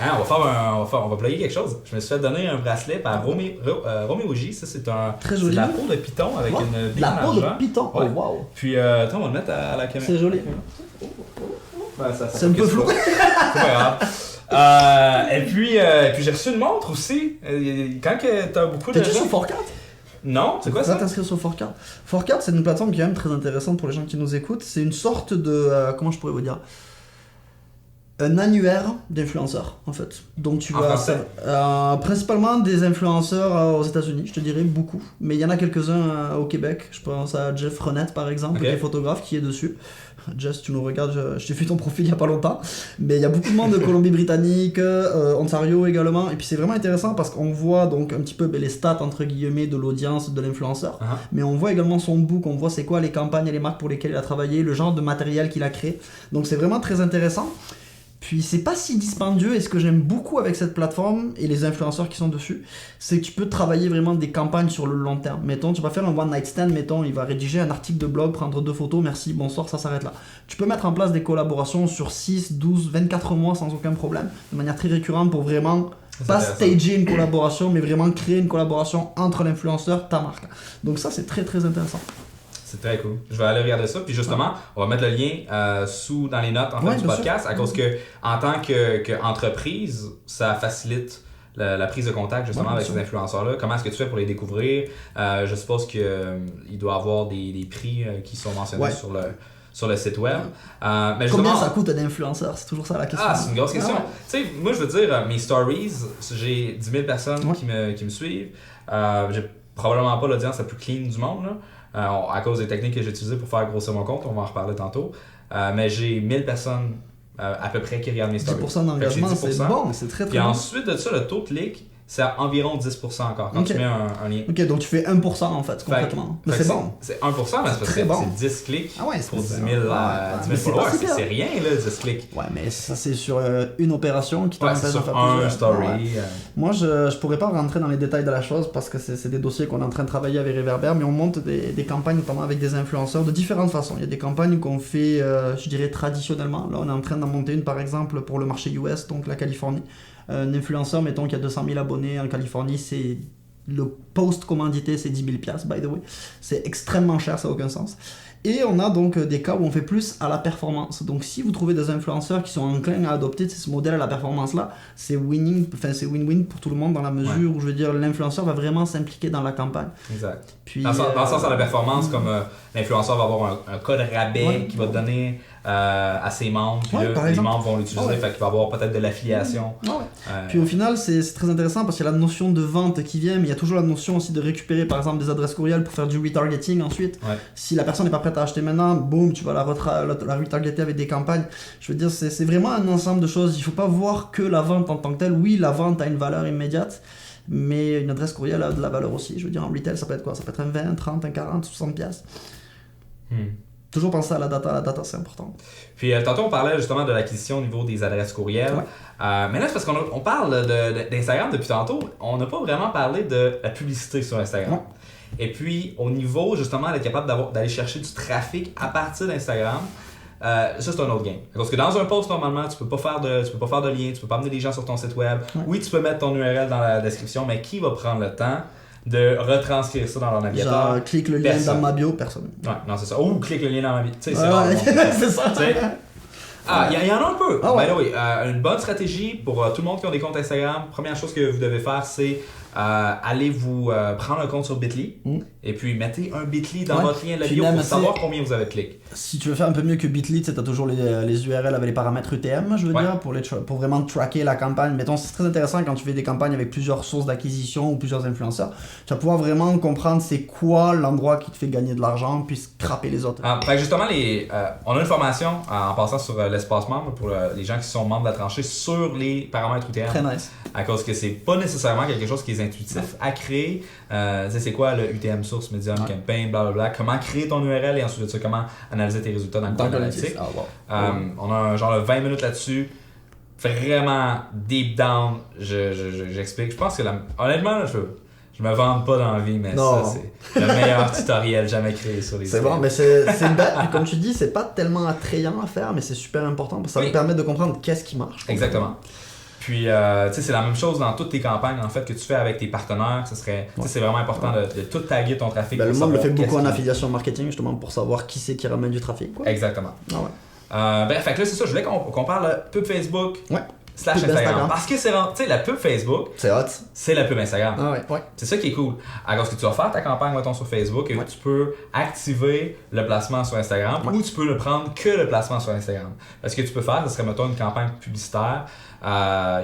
on va plugger quelque chose. Je me suis fait donner un bracelet par Roméo J. Ça c'est
très joli.
De la peau de python avec une
bille en argent. La peau de python. Oh wow.
Puis on va le mettre à la caméra.
C'est joli.
Ben,
c'est un peu flou.
C'est pas grave. Et puis j'ai reçu une montre aussi. Quand que t'as beaucoup de
T'es-tu
gens...
sur Forecard?
Non, c'est quoi
Tu vas
ça?
t'inscrire sur Forecard. Forecard, c'est une plateforme qui est quand même très intéressante pour les gens qui nous écoutent. C'est une sorte de... comment je pourrais vous dire? Un annuaire d'influenceurs, en fait. Donc tu
En
vas...
français?
Principalement des influenceurs aux États-Unis, je te dirais beaucoup. Mais il y en a quelques-uns au Québec. Je pense à Jeff Renette, par exemple, qui est photographe, qui est dessus. Jess, tu nous regardes, je t'ai fait ton profil il n'y a pas longtemps, mais il y a beaucoup de monde de Colombie-Britannique, Ontario également, et puis c'est vraiment intéressant parce qu'on voit donc un petit peu les stats entre guillemets de l'audience de l'influenceur, mais on voit également son book, on voit c'est quoi les campagnes et les marques pour lesquelles il a travaillé, le genre de matériel qu'il a créé, donc c'est vraiment très intéressant. Puis c'est pas si dispendieux, et ce que j'aime beaucoup avec cette plateforme et les influenceurs qui sont dessus, c'est que tu peux travailler vraiment des campagnes sur le long terme. Mettons, tu vas faire un one night stand, mettons, il va rédiger un article de blog, prendre 2 photos, merci, bonsoir, ça s'arrête là. Tu peux mettre en place des collaborations sur 6, 12, 24 mois sans aucun problème, de manière très récurrente pour vraiment pas stager une collaboration, mais vraiment créer une collaboration entre l'influenceur, ta marque. Donc ça, c'est très très intéressant.
C'est très cool. Je vais aller regarder ça. Puis justement, on va mettre le lien dans les notes du podcast, à cause que en tant qu'entreprise, ça facilite la prise de contact justement avec ces influenceurs-là. Comment est-ce que tu fais pour les découvrir? Je suppose qu'il doit y avoir des prix qui sont mentionnés sur le site web. Mais
combien ça coûte un influenceur? C'est toujours ça la question.
Ah, c'est une grosse question. Tu sais, moi je veux dire, mes stories, j'ai 10 000 personnes qui me suivent. J'ai probablement pas l'audience la plus clean du monde, là. À cause des techniques que j'ai utilisées pour faire grossir mon compte, on va en reparler tantôt. Mais j'ai 1000 personnes à peu près qui regardent mes stories.
10% d'engagement, c'est bon, c'est très très bon.
Et ensuite de ça, le taux de clic, c'est à environ 10% encore quand tu mets un lien.
Ok, donc tu fais 1% en fait, concrètement. Mais c'est bon.
C'est 1%, mais c'est 10 clics pour 10 000 followers. C'est rien là, 10 clics.
Ouais, mais ça c'est sur une opération qui
t'empêche de faire un story.
Moi, je pourrais pas rentrer dans les détails de la chose parce que c'est des dossiers qu'on est en train de travailler avec Reverber, mais on monte des campagnes notamment avec des influenceurs de différentes façons. Il y a des campagnes qu'on fait, je dirais, traditionnellement. Là, on est en train d'en monter une par exemple pour le marché US, donc la Californie. Un influenceur, mettons, qui a 200 000 abonnés en Californie, c'est le post commandité, c'est 10 000 $, by the way. C'est extrêmement cher, ça n'a aucun sens. Et on a donc des cas où on fait plus à la performance. Donc si vous trouvez des influenceurs qui sont enclins à adopter ce modèle à la performance-là, c'est win-win pour tout le monde dans la mesure où, je veux dire, l'influenceur va vraiment s'impliquer dans la campagne.
Exact. Puis, dans le sens à la performance, comme l'influenceur va avoir un code rabais qui va donner à ses membres, puis là, les membres vont l'utiliser, fait qu'il va avoir peut-être de l'affiliation.
Puis au final, c'est très intéressant parce qu'il y a la notion de vente qui vient, mais il y a toujours la notion aussi de récupérer par exemple des adresses courriels pour faire du retargeting ensuite. Si la personne n'est pas prête à acheter maintenant, boum, tu vas la retargeter avec des campagnes. Je veux dire, c'est vraiment un ensemble de choses. Il ne faut pas voir que la vente en tant que telle. Oui, la vente a une valeur immédiate, mais une adresse courriel a de la valeur aussi. Je veux dire, en retail, ça peut être quoi? Ça peut être un 20, 30, un 40, 60 piastres. Toujours penser à la data c'est important.
Puis tantôt on parlait justement de l'acquisition au niveau des adresses courriels. Mais là c'est parce qu'on parle d'Instagram depuis tantôt, on n'a pas vraiment parlé de la publicité sur Instagram. Et puis au niveau justement d'être capable d'aller chercher du trafic à partir d'Instagram, ça c'est un autre game. Parce que dans un post normalement tu peux pas faire de lien, tu peux pas amener des gens sur ton site web. Oui, tu peux mettre ton URL dans la description, mais qui va prendre le temps de retranscrire ça dans leur navigateur?
Genre, clique le lien dans ma bio, personne.
Ouais, non, c'est ça. Ou clique le lien dans ma bio. Tu sais, c'est rare.
C'est ça.
Il y en a un peu. By the way, une bonne stratégie pour tout le monde qui a des comptes Instagram. Première chose que vous devez faire, c'est allez vous prendre un compte sur Bitly et puis mettez un Bitly dans votre lien de la bio pour savoir combien vous avez de clics.
Si tu veux faire un peu mieux que Bitly, tu as toujours les URL avec les paramètres UTM, je veux dire, pour vraiment tracker la campagne. Mettons, c'est très intéressant quand tu fais des campagnes avec plusieurs sources d'acquisition ou plusieurs influenceurs. Tu vas pouvoir vraiment comprendre c'est quoi l'endroit qui te fait gagner de l'argent puis scraper les autres.
Fait que justement, on a une formation en passant sur l'espace membre pour les gens qui sont membres de la tranchée sur les paramètres UTM.
Très nice.
À cause que c'est pas nécessairement quelque chose qui est intuitif à créer. C'est quoi le UTM source, medium, campaign, blablabla. Comment créer ton URL et ensuite de ça, comment analyser tes résultats dans Google Analytics. On a un genre de 20 minutes là-dessus. Vraiment deep down, j'explique. Je pense que honnêtement, là, je me vante pas dans la vie, mais ça c'est le meilleur tutoriel jamais créé sur les sites.
C'est bon, mais c'est bête. Puis comme tu dis, c'est pas tellement attrayant à faire, mais c'est super important parce que ça va te permettre de comprendre qu'est-ce qui marche.
Exactement. Puis, tu sais, c'est la même chose dans toutes tes campagnes en fait que tu fais avec tes partenaires. C'est vraiment important de tout taguer ton trafic.
Le monde le fait beaucoup en affiliation marketing justement pour savoir qui c'est qui ramène du trafic.
Exactement. Fait que là, c'est ça. Je voulais qu'on parle pub Facebook, /
Pub
Instagram.
d'Instagram.
Parce que c'est tu sais, la pub Facebook,
C'est hot.
c'est la pub Instagram.
Ah ouais.
C'est ça qui est cool. Alors que tu vas faire ta campagne, mettons, sur Facebook et tu peux activer le placement sur Instagram ou tu peux ne prendre que le placement sur Instagram. Parce que tu peux faire, ce serait, mettons, une campagne publicitaire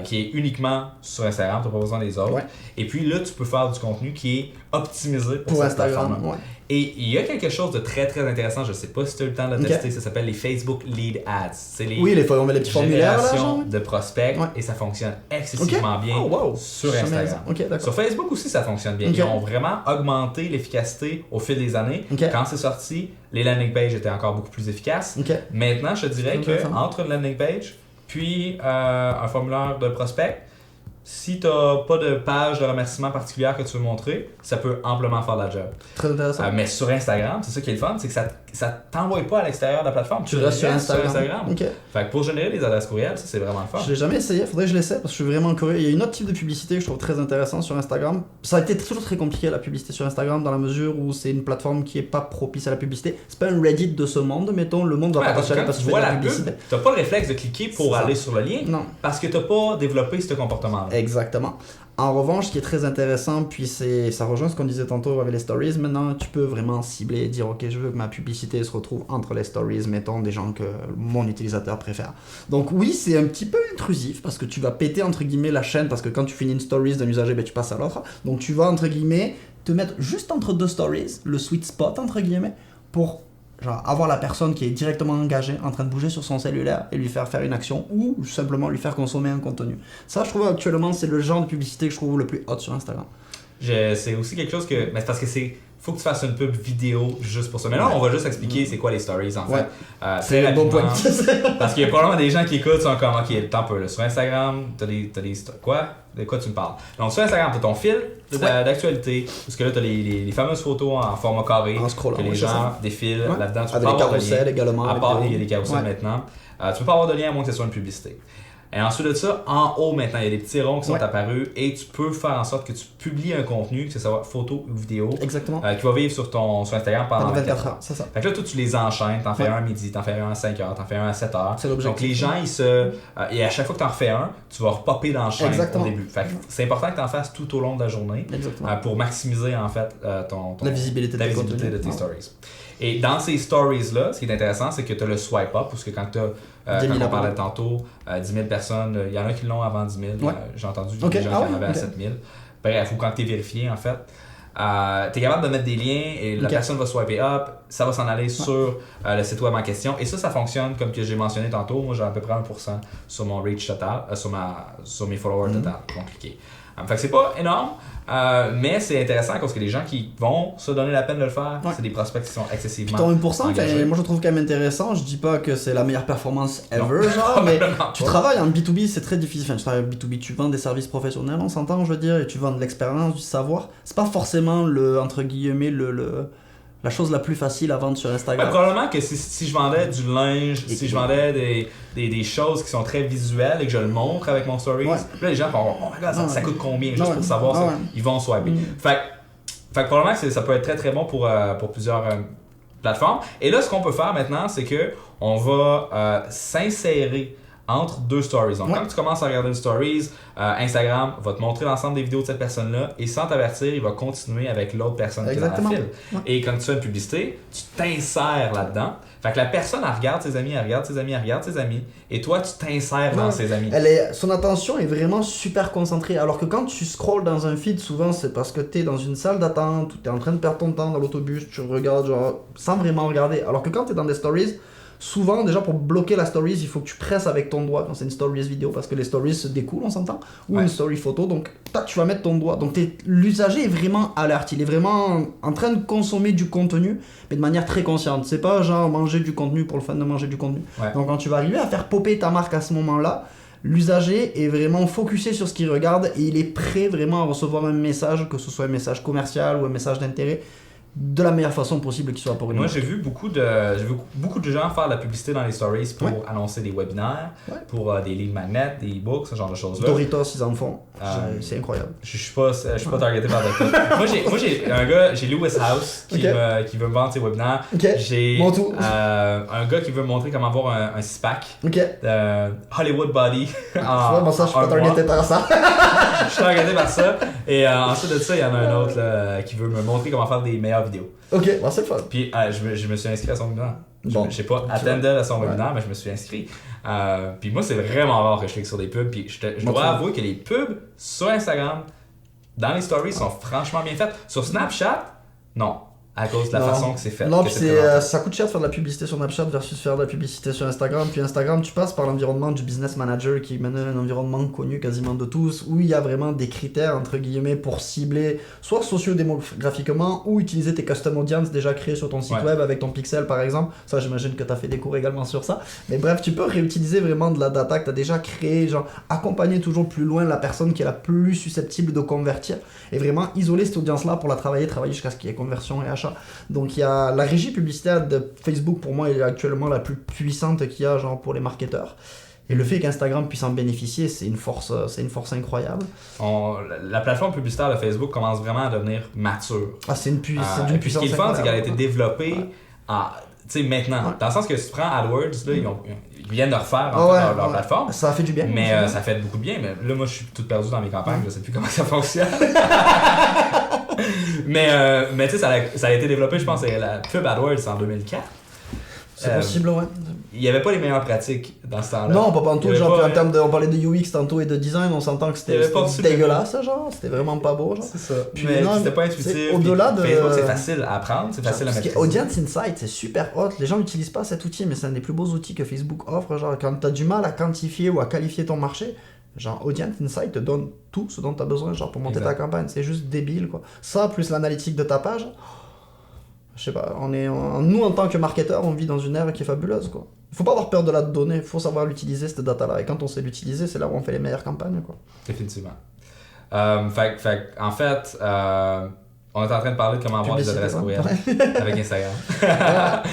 qui est uniquement sur Instagram, tu n'as pas besoin des autres.
Ouais.
Et puis là, tu peux faire du contenu qui est optimisé pour cette
Instagram.
plateforme.
Ouais.
Et il y a quelque chose de très très intéressant, je ne sais pas si tu as eu le temps de le tester, ça s'appelle les Facebook Lead Ads. C'est les
on met les petits formulaires là, genre.
de prospects et ça fonctionne excessivement bien sur Instagram. Sur Facebook aussi, ça fonctionne bien. Ils ont vraiment augmenté l'efficacité au fil des années. Quand c'est sorti, les landing pages étaient encore beaucoup plus efficaces. Maintenant, je te dirais qu'entre le landing page puis un formulaire de prospect, si tu n'as pas de page de remerciement particulière que tu veux montrer, ça peut amplement faire la job.
Très intéressant.
Mais sur Instagram, c'est ça qui est le fun, c'est que ça t'envoie pas à l'extérieur de la plateforme.
Tu restes sur Instagram.
Fait que pour générer les adresses courriels, ça c'est vraiment le fun.
Je l'ai jamais essayé, faudrait que je l'essaie parce que je suis vraiment curieux. Il y a une autre type de publicité que je trouve très intéressant sur Instagram. Ça a été toujours très compliqué la publicité sur Instagram dans la mesure où c'est une plateforme qui est pas propice à la publicité. C'est pas un Reddit de ce monde, mettons, le monde va pas t'acheter parce que tu fais de la publicité.
T'as pas le réflexe de cliquer pour aller sur le lien.
Non.
Parce que t'as pas développé ce comportement-là.
Exactement. En revanche, ce qui est très intéressant, puis ça rejoint ce qu'on disait tantôt avec les stories, maintenant tu peux vraiment cibler et dire ok, je veux que ma publicité se retrouve entre les stories, mettons des gens que mon utilisateur préfère. Donc oui, c'est un petit peu intrusif parce que tu vas péter entre guillemets la chaîne parce que quand tu finis une stories d'un usager, ben, tu passes à l'autre. Donc tu vas entre guillemets te mettre juste entre deux stories, le sweet spot entre guillemets, pour genre avoir la personne qui est directement engagée en train de bouger sur son cellulaire et lui faire une action ou simplement lui faire consommer un contenu. Ça, je trouve actuellement, c'est le genre de publicité que je trouve le plus hot sur Instagram.
C'est aussi quelque chose que... Mais c'est parce que faut que tu fasses une pub vidéo juste pour ça. Mais là, on va juste expliquer c'est quoi les stories en fait.
C'est un bon point.
Parce qu'il y a probablement des gens qui écoutent sont comme ok, tant peu. Là, sur Instagram, t'as des quoi? De quoi tu me parles? Donc sur Instagram, t'as ton fil d'actualité, parce que là t'as les fameuses photos en format carré que les gens défilent là-dedans. Tu peux pas avoir de lien.
Également.
À part il y a des carousels maintenant. Tu peux pas avoir de lien à moins que ce soit une publicité. Et ensuite de ça, en haut maintenant, il y a des petits ronds qui sont apparus et tu peux faire en sorte que tu publies un contenu, que ce soit photo ou vidéo, qui va vivre sur Instagram pendant 24 heures.
C'est ça.
Fait que là, toi, tu les enchaînes, t'en fais un à midi, t'en fais un à 5 heures, t'en fais un à 7 heures. Donc les gens, et à chaque fois que t'en refais un, tu vas repopper dans le chaîne au début. Fait que c'est important que t'en fasses tout au long de la journée pour maximiser en fait
la visibilité
de tes stories. Et dans ces stories-là, ce qui est intéressant, c'est que tu as le swipe up, parce que quand tu as, comme on parlait tantôt, 10 000 personnes, il y en a qui l'ont avant 10 000, j'ai entendu des gens qui en avaient à 7 000. Bref, ou quand tu es vérifié, en fait, tu es capable de mettre des liens et la personne va swiper up, ça va s'en aller sur le site web en question. Et ça fonctionne comme que j'ai mentionné tantôt. Moi, j'ai à peu près 1% sur mon reach total, sur mes followers total qui vont cliquer. Fait que c'est pas énorme, mais c'est intéressant parce que les gens qui vont se donner la peine de le faire, c'est des prospects qui sont excessivement engagés.
Moi je trouve quand même intéressant, je dis pas que c'est la meilleure performance ever, genre, mais tu travailles en B2B, c'est très difficile, enfin tu travailles en B2B, tu vends des services professionnels, on s'entend, je veux dire, et tu vends de l'expérience, du savoir, c'est pas forcément entre guillemets, la chose la plus facile à vendre sur Instagram.
Probablement que si je vendais du linge, si je vendais des choses qui sont très visuelles et que je le montre avec mon stories, là les gens vont oh my god, ça coûte combien juste pour savoir ça, ils vont swiper. Fait que probablement que ça peut être très très bon pour plusieurs plateformes. Et là ce qu'on peut faire maintenant, c'est que on va s'insérer entre deux stories. Donc, quand tu commences à regarder une stories, Instagram va te montrer l'ensemble des vidéos de cette personne-là et sans t'avertir, il va continuer avec l'autre personne qui est dans la file. Et quand tu fais une publicité, tu t'insères là-dedans. Fait que la personne, elle regarde ses amis, elle regarde ses amis, elle regarde ses amis et toi, tu t'insères dans ses amis.
Son attention est vraiment super concentrée. Alors que quand tu scrolles dans un feed, souvent, c'est parce que tu es dans une salle d'attente ou tu es en train de perdre ton temps dans l'autobus, tu regardes genre, sans vraiment regarder. Alors que quand tu es dans des stories, souvent, déjà pour bloquer la stories, il faut que tu presses avec ton doigt quand c'est une stories vidéo parce que les stories se découlent, on s'entend, ou une story photo. Donc, tac, tu vas mettre ton doigt. Donc, l'usager est vraiment alerte. Il est vraiment en train de consommer du contenu, mais de manière très consciente. C'est pas genre manger du contenu pour le fun de manger du contenu. Donc, quand tu vas arriver à faire popper ta marque à ce moment-là, l'usager est vraiment focusé sur ce qu'il regarde et il est prêt vraiment à recevoir un message, que ce soit un message commercial ou un message d'intérêt, de la meilleure façon possible qui soit pour une
Moi,
marque.
j'ai vu beaucoup de gens faire de la publicité dans les stories pour annoncer des webinaires, pour des lead magnets, des e-books, ce genre de choses-là.
Doritos, ils en font. C'est incroyable.
Je suis pas targeté par Doritos. moi, j'ai un gars, j'ai Lewis House qui veut me vendre ses webinaires. J'ai un gars qui veut me montrer comment avoir un six-pack. Hollywood Body.
Moi, ça, je suis pas targeté par ça.
Je suis targeté par ça. Et ensuite de ça, il y en a un autre là, qui veut me montrer comment faire des meilleures vidéos.
Ok, bon, c'est le fun.
Puis je me suis inscrit à son webinaire.
Bon,
je sais pas attended à son webinaire, mais je me suis inscrit. Puis moi, c'est vraiment rare que je clique sur des pubs. Puis je dois avouer que les pubs sur Instagram, dans les stories, sont franchement bien faites. Sur Snapchat, non. À cause de la façon que c'est fait.
Non, puis ça coûte cher de faire de la publicité sur Snapchat versus faire de la publicité sur Instagram. Puis Instagram, tu passes par l'environnement du business manager qui est maintenant un environnement connu quasiment de tous, où il y a vraiment des critères, entre guillemets, pour cibler, soit socio-démographiquement, ou utiliser tes custom audiences déjà créés sur ton site web avec ton pixel par exemple. Ça, j'imagine que tu as fait des cours également sur ça. Mais bref, tu peux réutiliser vraiment de la data que tu as déjà créée, genre accompagner toujours plus loin la personne qui est la plus susceptible de convertir et vraiment isoler cette audience-là pour la travailler jusqu'à ce qu'il y ait conversion et achat. Donc il y a la régie publicitaire de Facebook, pour moi, est actuellement la plus puissante qu'il y a genre pour les marketeurs. Et le fait qu'Instagram puisse en bénéficier, c'est une force incroyable.
La plateforme publicitaire de Facebook commence vraiment à devenir mature.
C'est d'une puissance incroyable.
Et puis ce qui est le fun, c'est qu'elle a été développée maintenant. Dans le sens que si tu prends AdWords, là, ils viennent de refaire leur plateforme.
Ça a fait du bien.
Mais ça fait beaucoup de bien. Mais là, moi, je suis tout perdu dans mes campagnes. Je sais plus comment ça fonctionne. mais tu sais, ça a été développé, je pense, la pub AdWords en 2004.
C'est possible, ouais.
Il n'y avait pas les meilleures pratiques dans ce temps-là.
Non, pas en tout. Genre, en termes de, on parlait de UX tantôt et de design, on s'entend que c'était dégueulasse, genre. C'était vraiment pas beau, genre.
C'est ça. Puis c'était pas intuitif.
Au-delà de.
Facebook, c'est facile à apprendre, c'est facile à mettre.
Audience Insight, c'est super hot. Les gens n'utilisent pas cet outil, mais c'est un des plus beaux outils que Facebook offre. Genre, quand t'as du mal à quantifier ou à qualifier ton marché, genre Audience Insight te donne tout ce dont tu as besoin genre pour monter ta campagne. C'est juste débile, quoi. Ça, plus l'analytique de ta page. Je sais pas, nous en tant que marketeurs, on vit dans une ère qui est fabuleuse, quoi. Il faut pas avoir peur de la donnée, il faut savoir l'utiliser cette data-là. Et quand on sait l'utiliser, c'est là où on fait les meilleures campagnes, quoi.
Définitivement. En fait, on est en train de parler de comment avoir des adresses courriel avec Instagram.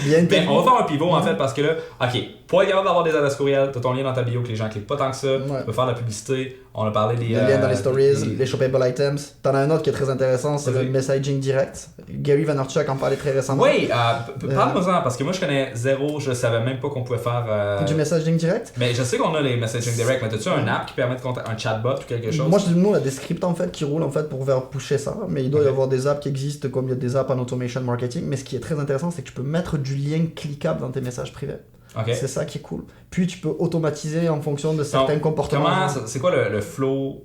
Mais on va faire un pivot en fait parce que là, ok, pour être capable d'avoir des adresses courriel, t'as ton lien dans ta bio que les gens cliquent pas tant que ça, tu peux faire de la publicité, on a parlé des
liens dans les stories, les shoppable items. T'en as un autre qui est très intéressant, c'est le messaging direct. Gary Vaynerchuk en parlait très récemment.
Oui, parle-moi-en parce que moi je connais zéro, je savais même pas qu'on pouvait faire
du messaging direct.
Mais je sais qu'on a les messaging direct, mais t'as-tu un app qui permet de contacter un chatbot ou quelque chose?
Moi, nous, on a des scripts en fait qui roulent en fait pour pusher ça, mais il doit y avoir des apps qui existent comme il y a des apps en automation marketing. Mais ce qui est très intéressant, c'est que tu peux mettre du lien cliquable dans tes messages privés.
Okay.
C'est ça qui est cool. Puis tu peux automatiser en fonction de certains comportements.
C'est quoi le flow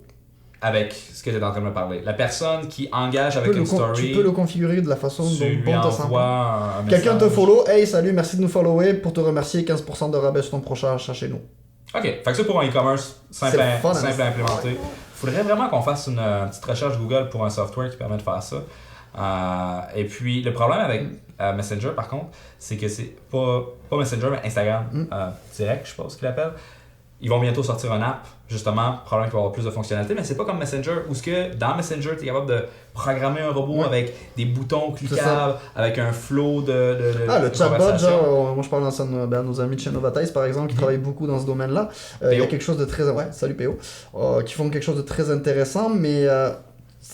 avec ce que tu es en train de me parler? La personne qui engage avec une story.
Tu peux le configurer de la façon dont
lui envoies
quelqu'un te follow, hey salut, merci de nous follower, pour te remercier, 15% de rabais sur ton prochain achat chez nous.
Ok, fait que ça pour un e-commerce simple à implémenter. Il faudrait vraiment qu'on fasse une petite recherche Google pour un software qui permet de faire ça. Et puis le problème avec Messenger par contre, c'est que c'est pas Messenger mais Instagram direct, je pense qu'ils l'appellent. Ils vont bientôt sortir une app, justement, probablement qu'il va y avoir plus de fonctionnalités, mais c'est pas comme Messenger où ce que dans Messenger, tu es capable de programmer un robot avec des boutons cliquables, avec un flow de
le chatbot, genre, moi je parle à nos amis de chez Novatize par exemple, qui travaillent beaucoup dans ce domaine-là. Il y a quelque chose de très... Ouais, salut PO. Qui font quelque chose de très intéressant, mais...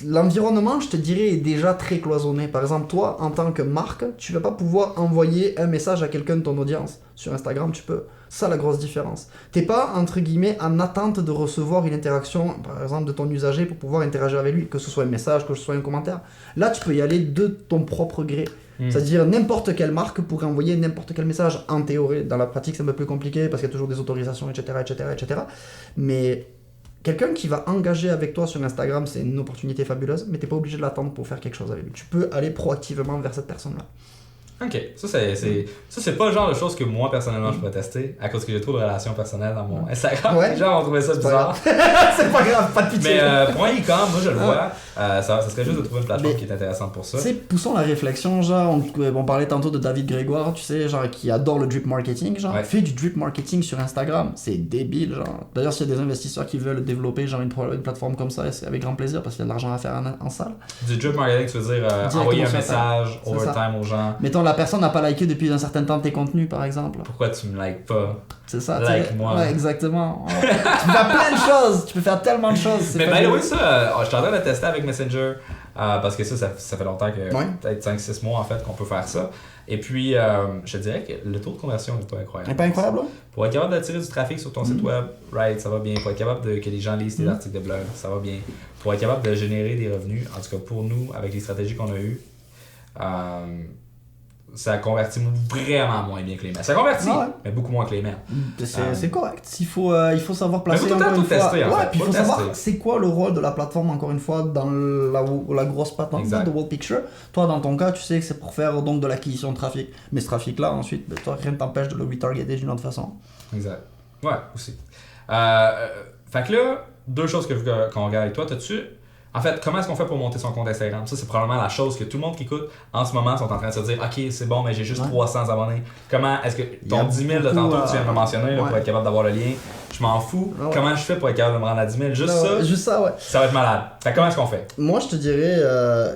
l'environnement, je te dirais, est déjà très cloisonné. Par exemple, toi, en tant que marque, tu vas pas pouvoir envoyer un message à quelqu'un de ton audience. Sur Instagram, tu peux. Ça, la grosse différence. T'es pas, entre guillemets, en attente de recevoir une interaction, par exemple, de ton usager pour pouvoir interagir avec lui, que ce soit un message, que ce soit un commentaire. Là, tu peux y aller de ton propre gré. C'est-à-dire, n'importe quelle marque pourrait envoyer n'importe quel message, en théorie. Dans la pratique, c'est un peu plus compliqué, parce qu'il y a toujours des autorisations, etc., etc. Mais... quelqu'un qui va engager avec toi sur Instagram, c'est une opportunité fabuleuse, mais t'es pas obligé de l'attendre pour faire quelque chose avec lui. Tu peux aller proactivement vers cette personne-là.
Ok, ça c'est pas le genre de choses que moi personnellement je pourrais tester à cause que j'ai trop de relations personnelles dans mon Instagram.
Ouais.
Les gens vont trouver ça bizarre.
C'est pas grave, pas de pitié.
Mais pour un e-com, moi je le vois, ça serait juste de trouver une plateforme qui est intéressante pour ça.
Tu sais, poussons la réflexion, genre, on parlait tantôt de David Grégoire, tu sais, genre, qui adore le drip marketing, genre, fait du drip marketing sur Instagram, c'est débile, genre. D'ailleurs, s'il y a des investisseurs qui veulent développer, genre, une plateforme comme ça, c'est avec grand plaisir, parce qu'il y a de l'argent à faire en salle.
Du drip marketing, tu veux dire envoyer un message overtime aux gens.
Mettons, la personne n'a pas liké depuis un certain temps tes contenus, par exemple.
Pourquoi tu me likes pas?
C'est ça,
Like-moi.
Ouais, exactement. Tu peux faire plein de choses, tu peux faire tellement de choses.
Mais by the way, ça, je suis en train de tester avec Messenger, parce que ça fait longtemps que, peut-être 5-6 mois en fait, qu'on peut faire ça. Et puis, je te dirais que le taux de conversion n'est pas incroyable.
C'est pas incroyable, là?
Pour être capable d'attirer du trafic sur ton site web, right, ça va bien. Pour être capable que les gens lisent tes articles de blog, ça va bien. Pour être capable de générer des revenus, en tout cas pour nous, avec les stratégies qu'on a eues, ça convertit vraiment moins bien que les mails. Ça convertit, mais beaucoup moins que les mails.
C'est correct. Il faut savoir placer.
Mais faut tout tester, en fait.
Puis il faut savoir c'est quoi le rôle de la plateforme, encore une fois, dans la grosse patente de Wall Picture. Toi, dans ton cas, tu sais que c'est pour faire donc de l'acquisition de trafic. Mais ce trafic-là, ensuite, toi, rien ne t'empêche de le retargeter d'une autre façon.
Exact. Ouais, aussi. Fait que là, deux choses que je veux qu'on regarde avec toi. T'as-tu... En fait, comment est-ce qu'on fait pour monter son compte Instagram? Ça, c'est probablement la chose que tout le monde qui écoute en ce moment sont en train de se dire « Ok, c'est bon, mais j'ai juste 300 abonnés. » Comment est-ce que ton 10 000 de tantôt que tu viens de me mentionner là, pour être capable d'avoir le lien, je m'en fous. Comment je fais pour être capable de me rendre à 10 000? Juste ça, ça va être malade. Fait comment est-ce qu'on fait?
Moi, je te dirais,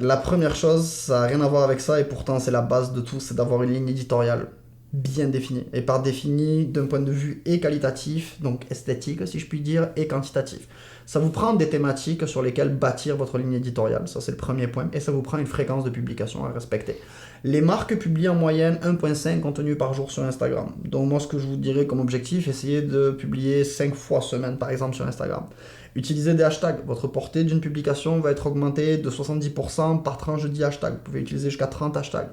la première chose, ça n'a rien à voir avec ça et pourtant c'est la base de tout, c'est d'avoir une ligne éditoriale bien définie. Et par définie d'un point de vue et qualitatif, donc esthétique si je puis dire, et quantitatif. Ça vous prend des thématiques sur lesquelles bâtir votre ligne éditoriale, ça c'est le premier point, et ça vous prend une fréquence de publication à respecter. Les marques publient en moyenne 1.5 contenus par jour sur Instagram. Donc moi ce que je vous dirais comme objectif, essayez de publier 5 fois semaine par exemple sur Instagram. Utilisez des hashtags, votre portée d'une publication va être augmentée de 70% par tranche de 10 hashtags, vous pouvez utiliser jusqu'à 30 hashtags.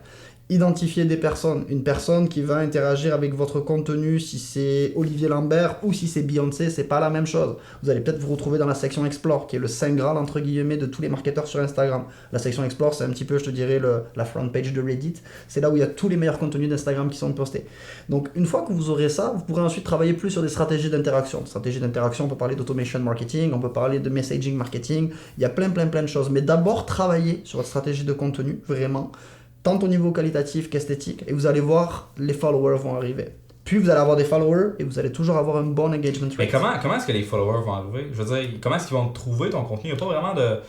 Identifiez des personnes, une personne qui va interagir avec votre contenu, si c'est Olivier Lambert ou si c'est Beyoncé, c'est pas la même chose. Vous allez peut-être vous retrouver dans la section Explore, qui est le saint graal entre guillemets de tous les marketeurs sur Instagram. La section Explore, c'est un petit peu, je te dirais, la front page de Reddit. C'est là où il y a tous les meilleurs contenus d'Instagram qui sont postés. Donc une fois que vous aurez ça, vous pourrez ensuite travailler plus sur des stratégies d'interaction. Stratégies d'interaction, on peut parler d'automation marketing, on peut parler de messaging marketing, il y a plein de choses. Mais d'abord, travaillez sur votre stratégie de contenu, vraiment, tant au niveau qualitatif qu'esthétique, et vous allez voir, les followers vont arriver. Puis vous allez avoir des followers et vous allez toujours avoir un bon engagement rate.
Mais comment est-ce que les followers vont arriver? Je veux dire, comment est-ce qu'ils vont trouver ton contenu? Il n'y a pas vraiment de...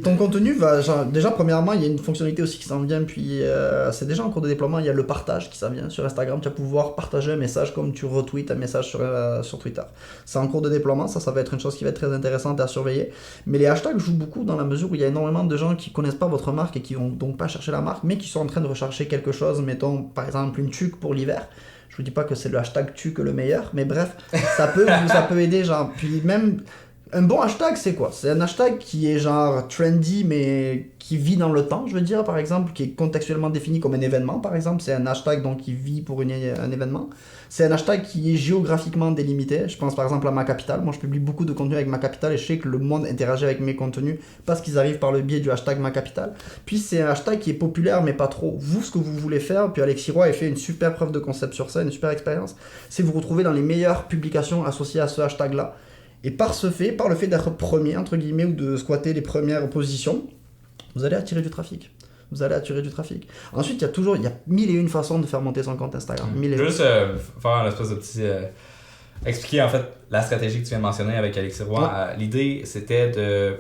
Ton contenu va, genre, déjà premièrement il y a une fonctionnalité aussi qui s'en vient, puis c'est déjà en cours de déploiement, il y a le partage qui s'en vient sur Instagram. Tu vas pouvoir partager un message comme tu retweets un message sur Twitter. C'est en cours de déploiement, ça va être une chose qui va être très intéressante à surveiller. Mais les hashtags jouent beaucoup dans la mesure où il y a énormément de gens qui connaissent pas votre marque et qui vont donc pas chercher la marque, mais qui sont en train de rechercher quelque chose, mettons par exemple une tuque pour l'hiver. Je vous dis pas que c'est le hashtag tuque le meilleur, mais bref, ça peut aider, genre. Puis même un bon hashtag, c'est quoi? C'est un hashtag qui est genre trendy, mais qui vit dans le temps, je veux dire, par exemple, qui est contextuellement défini comme un événement, par exemple. C'est un hashtag donc, qui vit pour un événement. C'est un hashtag qui est géographiquement délimité. Je pense par exemple à Ma Capitale. Moi, je publie beaucoup de contenu avec Ma Capitale et je sais que le monde interagit avec mes contenus parce qu'ils arrivent par le biais du hashtag Ma Capitale. Puis c'est un hashtag qui est populaire, mais pas trop. Vous, ce que vous voulez faire, puis Alexis Roy a fait une super preuve de concept sur ça, une super expérience, c'est vous retrouver dans les meilleures publications associées à ce hashtag-là. Et par le fait d'être premier, entre guillemets, ou de squatter les premières positions, vous allez attirer du trafic. Ensuite, il y a 1001 façons de faire monter son compte Instagram.
Juste faire un espèce de petit... expliquer en fait la stratégie que tu viens de mentionner avec Alexis Roy. L'idée, c'était de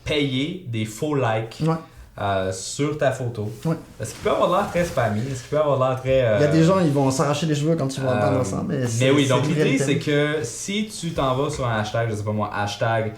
payer des faux likes. Sur ta photo. Est-ce qu'il peut avoir l'air très spammy? Est-ce qu'il peut avoir l'air très...
Il y a des gens, ils vont s'arracher les cheveux quand ils vont entendre ça.
Mais oui, donc l'idée, c'est que si tu t'en vas sur un hashtag, je sais pas moi, hashtag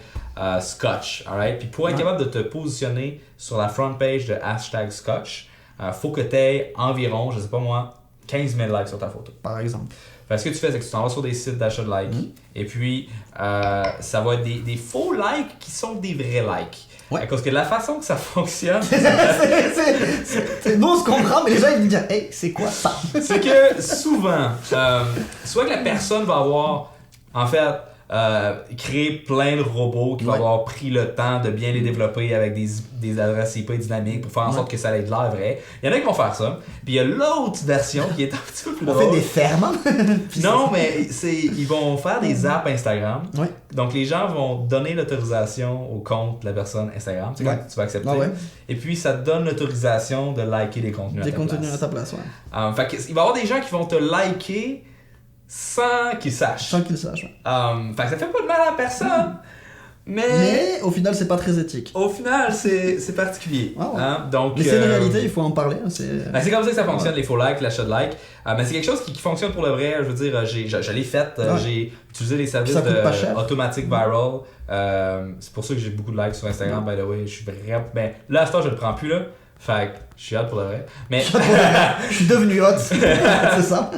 Scotch, alright? Puis pour être capable de te positionner sur la front page de hashtag Scotch, faut que tu aies environ, je sais pas moi, 15 000 likes sur ta photo.
Par exemple.
Fait, ce que tu fais, c'est que tu t'en vas sur des sites d'achat de likes, et puis ça va être des faux likes qui sont des vrais likes. Parce que la façon que ça fonctionne...
c'est nous on se comprend, mais les gens ils me disent « Hey, c'est quoi ça? »
C'est que souvent, soit que la personne va avoir, en fait, créer plein de robots qui vont avoir pris le temps de bien les développer avec des adresses IP dynamiques pour faire en sorte que ça ait de l'air vrai. Il y en a qui vont faire ça. Puis il y a l'autre version qui est un petit peu plus drôle.
On fait des fermes.
Non, mais ils vont faire des apps Instagram.
Ouais.
Donc les gens vont donner l'autorisation au compte de la personne Instagram. C'est quand tu vas accepter.
Ah ouais.
Et puis ça te donne l'autorisation de liker des contenus
à ta place. Ouais.
Fait que, il va y avoir des gens qui vont te liker sans qu'ils sachent.
Sans qu'ils sachent. Ouais.
Fait que ça fait pas de mal à personne.
Mais au final, c'est pas très éthique.
Au final, c'est particulier.
Ah ouais.
Donc,
mais c'est une réalité, il faut en parler.
C'est comme ça que ça fonctionne, les faux likes, l'achat de likes. Mais c'est quelque chose qui fonctionne pour le vrai. Je veux dire, je l'ai fait. J'ai utilisé les services Automatic Viral. C'est pour ça que j'ai beaucoup de likes sur Instagram, by the way. Je suis vraiment. Ben, là, à ce temps, je le prends plus, là. Fait que je suis hot pour le vrai. Mais
je suis devenu hot. C'est ça.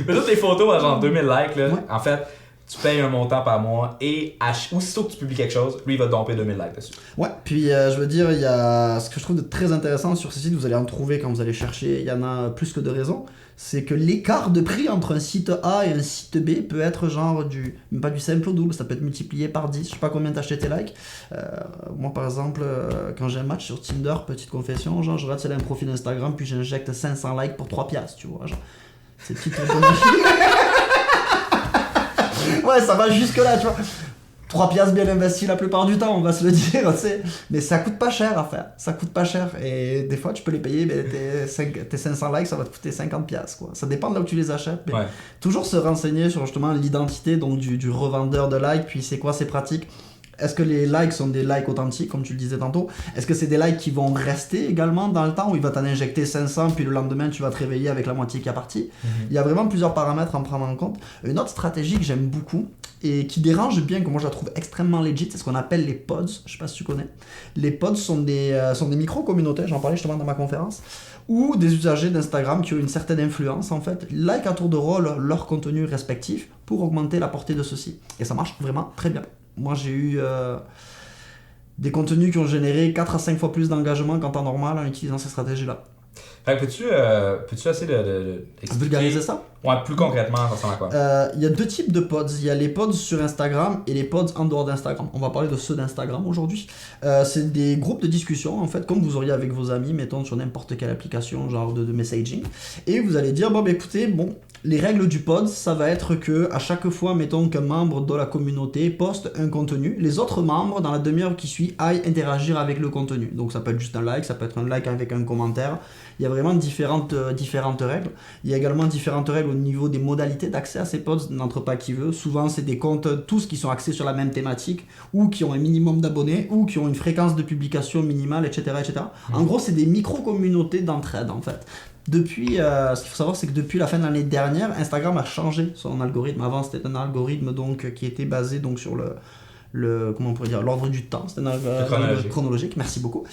Mais toutes les photos, genre 2000 likes, là, en fait, tu payes un montant par mois et aussitôt que tu publies quelque chose, lui il va te domper 2000 likes dessus.
Ouais, puis je veux dire, il y a ce que je trouve de très intéressant sur ces sites, vous allez en trouver quand vous allez chercher, il y en a plus que de raisons, c'est que l'écart de prix entre un site A et un site B peut être genre même pas du simple au double, ça peut être multiplié par 10, je sais pas combien t'as acheté tes likes. Moi par exemple, quand j'ai un match sur Tinder, petite confession, genre je rate un profil Instagram puis j'injecte 500 likes pour 3 piastres, tu vois, genre, c'est petite ouais, ça va jusque là, tu vois. 3 piastres bien investis la plupart du temps, on va se le dire, tu sais. Mais ça coûte pas cher à faire. Ça coûte pas cher. Et des fois, tu peux les payer, mais tes 500 likes, ça va te coûter 50 piastres, quoi. Ça dépend de là où tu les achètes. Mais toujours se renseigner sur justement l'identité donc du revendeur de likes, puis c'est quoi ses pratiques. Est-ce que les likes sont des likes authentiques, comme tu le disais tantôt? Est-ce que c'est des likes qui vont rester également dans le temps, où il va t'en injecter 500, puis le lendemain, tu vas te réveiller avec la moitié qui est partie? Il y a vraiment plusieurs paramètres à en prendre en compte. Une autre stratégie que j'aime beaucoup, et qui dérange bien, que moi je la trouve extrêmement legit, c'est ce qu'on appelle les pods. Je sais pas si tu connais. Les pods sont des micro-communautés, j'en parlais justement dans ma conférence, ou des usagers d'Instagram qui ont une certaine influence, en fait, like à tour de rôle leur contenu respectif pour augmenter la portée de ceux-ci. Et ça marche vraiment très bien. Moi, j'ai eu des contenus qui ont généré 4 à 5 fois plus d'engagement qu'en temps normal en utilisant ces stratégies-là.
Fait que peux-tu essayer de
vulgariser ça?
Ouais, plus concrètement, ça ressemble à quoi?
Il y a deux types de pods. Il y a les pods sur Instagram et les pods en dehors d'Instagram. On va parler de ceux d'Instagram aujourd'hui. C'est des groupes de discussion, en fait, comme vous auriez avec vos amis, mettons sur n'importe quelle application, genre de messaging. Et vous allez dire, écoutez, les règles du pod, ça va être que à chaque fois, mettons qu'un membre de la communauté poste un contenu, les autres membres, dans la demi-heure qui suit, aillent interagir avec le contenu. Donc ça peut être juste un like, ça peut être un like avec un commentaire. Il y a vraiment différentes règles. Il y a également différentes règles au niveau des modalités d'accès à ces pods, n'entre pas qui veut. Souvent, c'est des comptes, tous qui sont axés sur la même thématique, ou qui ont un minimum d'abonnés, ou qui ont une fréquence de publication minimale, etc. etc. En gros, c'est des micro-communautés d'entraide, en fait. Ce qu'il faut savoir, c'est que depuis la fin de l'année dernière, Instagram a changé son algorithme. Avant, c'était un algorithme donc, qui était basé donc, sur comment on pourrait dire, l'ordre du temps. C'était un algorithme chronologique. Merci beaucoup.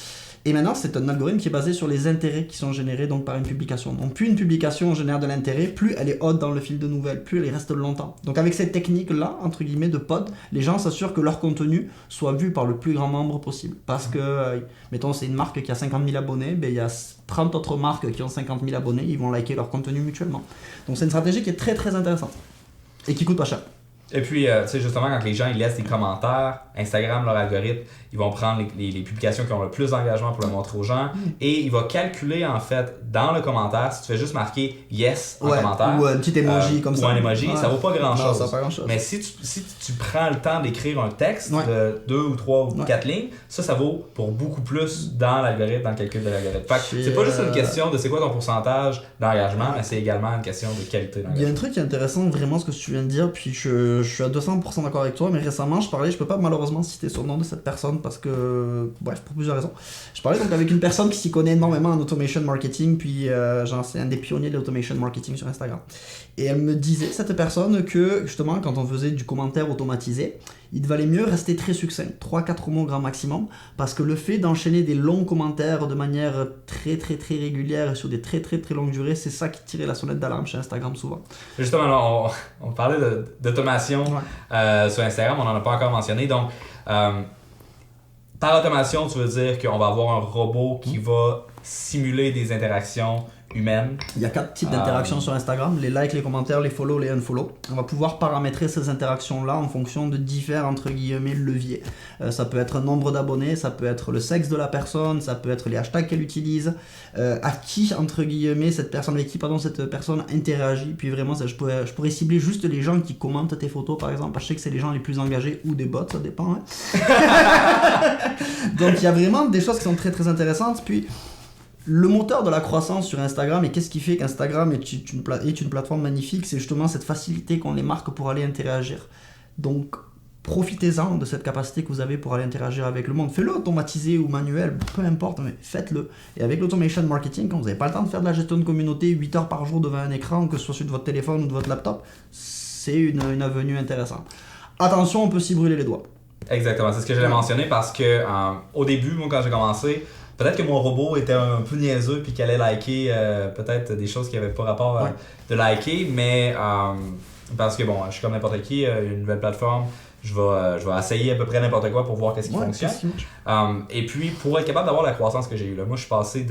Et maintenant, c'est un algorithme qui est basé sur les intérêts qui sont générés donc, par une publication. Donc, plus une publication génère de l'intérêt, plus elle est haute dans le fil de nouvelles, plus elle reste longtemps. Donc, avec cette technique-là, entre guillemets, de pod, les gens s'assurent que leur contenu soit vu par le plus grand nombre possible. Parce que, mettons, c'est une marque qui a 50 000 abonnés, il y a 30 autres marques qui ont 50 000 abonnés, ils vont liker leur contenu mutuellement. Donc, c'est une stratégie qui est très, très intéressante et qui coûte pas cher.
Et puis, tu sais, justement, quand les gens ils laissent des commentaires, Instagram, leur algorithme, ils vont prendre les publications qui ont le plus d'engagement pour le montrer aux gens et il va calculer, en fait, dans le commentaire, si tu fais juste marquer yes en commentaire.
Ou un petit emoji comme ça.
Ou un emoji, ça vaut pas grand-chose.
Non, ça vaut pas grand-chose.
Mais si tu prends le temps d'écrire un texte de 2 ou 3 ou 4 lignes, ça vaut pour beaucoup plus dans l'algorithme, dans le calcul de l'algorithme. Fait que c'est pas juste une question de c'est quoi ton pourcentage d'engagement, mais c'est également une question de qualité d'engagement.
Il y a un truc qui est intéressant, vraiment, ce que tu viens de dire, puis je suis à 200% d'accord avec toi, mais récemment, je peux pas malheureusement citer son nom de cette personne parce que, bref, pour plusieurs raisons. Je parlais donc avec une personne qui s'y connaît énormément en automation marketing, puis c'est un des pionniers de l'automation marketing sur Instagram. Et elle me disait, cette personne, que justement, quand on faisait du commentaire automatisé, il valait mieux rester très succinct, 3-4 mots grand maximum, parce que le fait d'enchaîner des longs commentaires de manière très très très régulière et sur des très très très longues durées, c'est ça qui tirait la sonnette d'alarme chez Instagram souvent.
Justement, là, on parlait d'automation sur Instagram, on n'en a pas encore mentionné, donc par automation, tu veux dire qu'on va avoir un robot qui va simuler des interactions humaine.
Il y a 4 types d'interactions sur Instagram, les likes, les commentaires, les follow, les unfollow. On va pouvoir paramétrer ces interactions-là en fonction de divers, entre guillemets, leviers. Ça peut être un nombre d'abonnés, ça peut être le sexe de la personne, ça peut être les hashtags qu'elle utilise, à qui, entre guillemets, cette personne interagit. Puis vraiment, je pourrais cibler juste les gens qui commentent tes photos, par exemple. Je sais que c'est les gens les plus engagés ou des bots, ça dépend. Hein. Donc il y a vraiment des choses qui sont très très intéressantes. Puis le moteur de la croissance sur Instagram, et qu'est-ce qui fait qu'Instagram est une plateforme magnifique, c'est justement cette facilité qu'ont les marques pour aller interagir. Donc profitez-en de cette capacité que vous avez pour aller interagir avec le monde. Faites-le automatisé ou manuel, peu importe, mais faites-le. Et avec l'automation marketing, quand vous n'avez pas le temps de faire de la gestion de communauté 8 heures par jour devant un écran, que ce soit sur votre téléphone ou de votre laptop, c'est une avenue intéressante. Attention, on peut s'y brûler les doigts.
Exactement, c'est ce que j'allais mentionner parce que au début, moi quand j'ai commencé, peut-être que mon robot était un peu niaiseux puis qu'il allait liker peut-être des choses qui n'avaient pas rapport de liker, mais parce que bon, je suis comme n'importe qui, une nouvelle plateforme, je vais essayer à peu près n'importe quoi pour voir qu'est-ce qui fonctionne. Et puis pour être capable d'avoir la croissance que j'ai eue là, moi je suis passé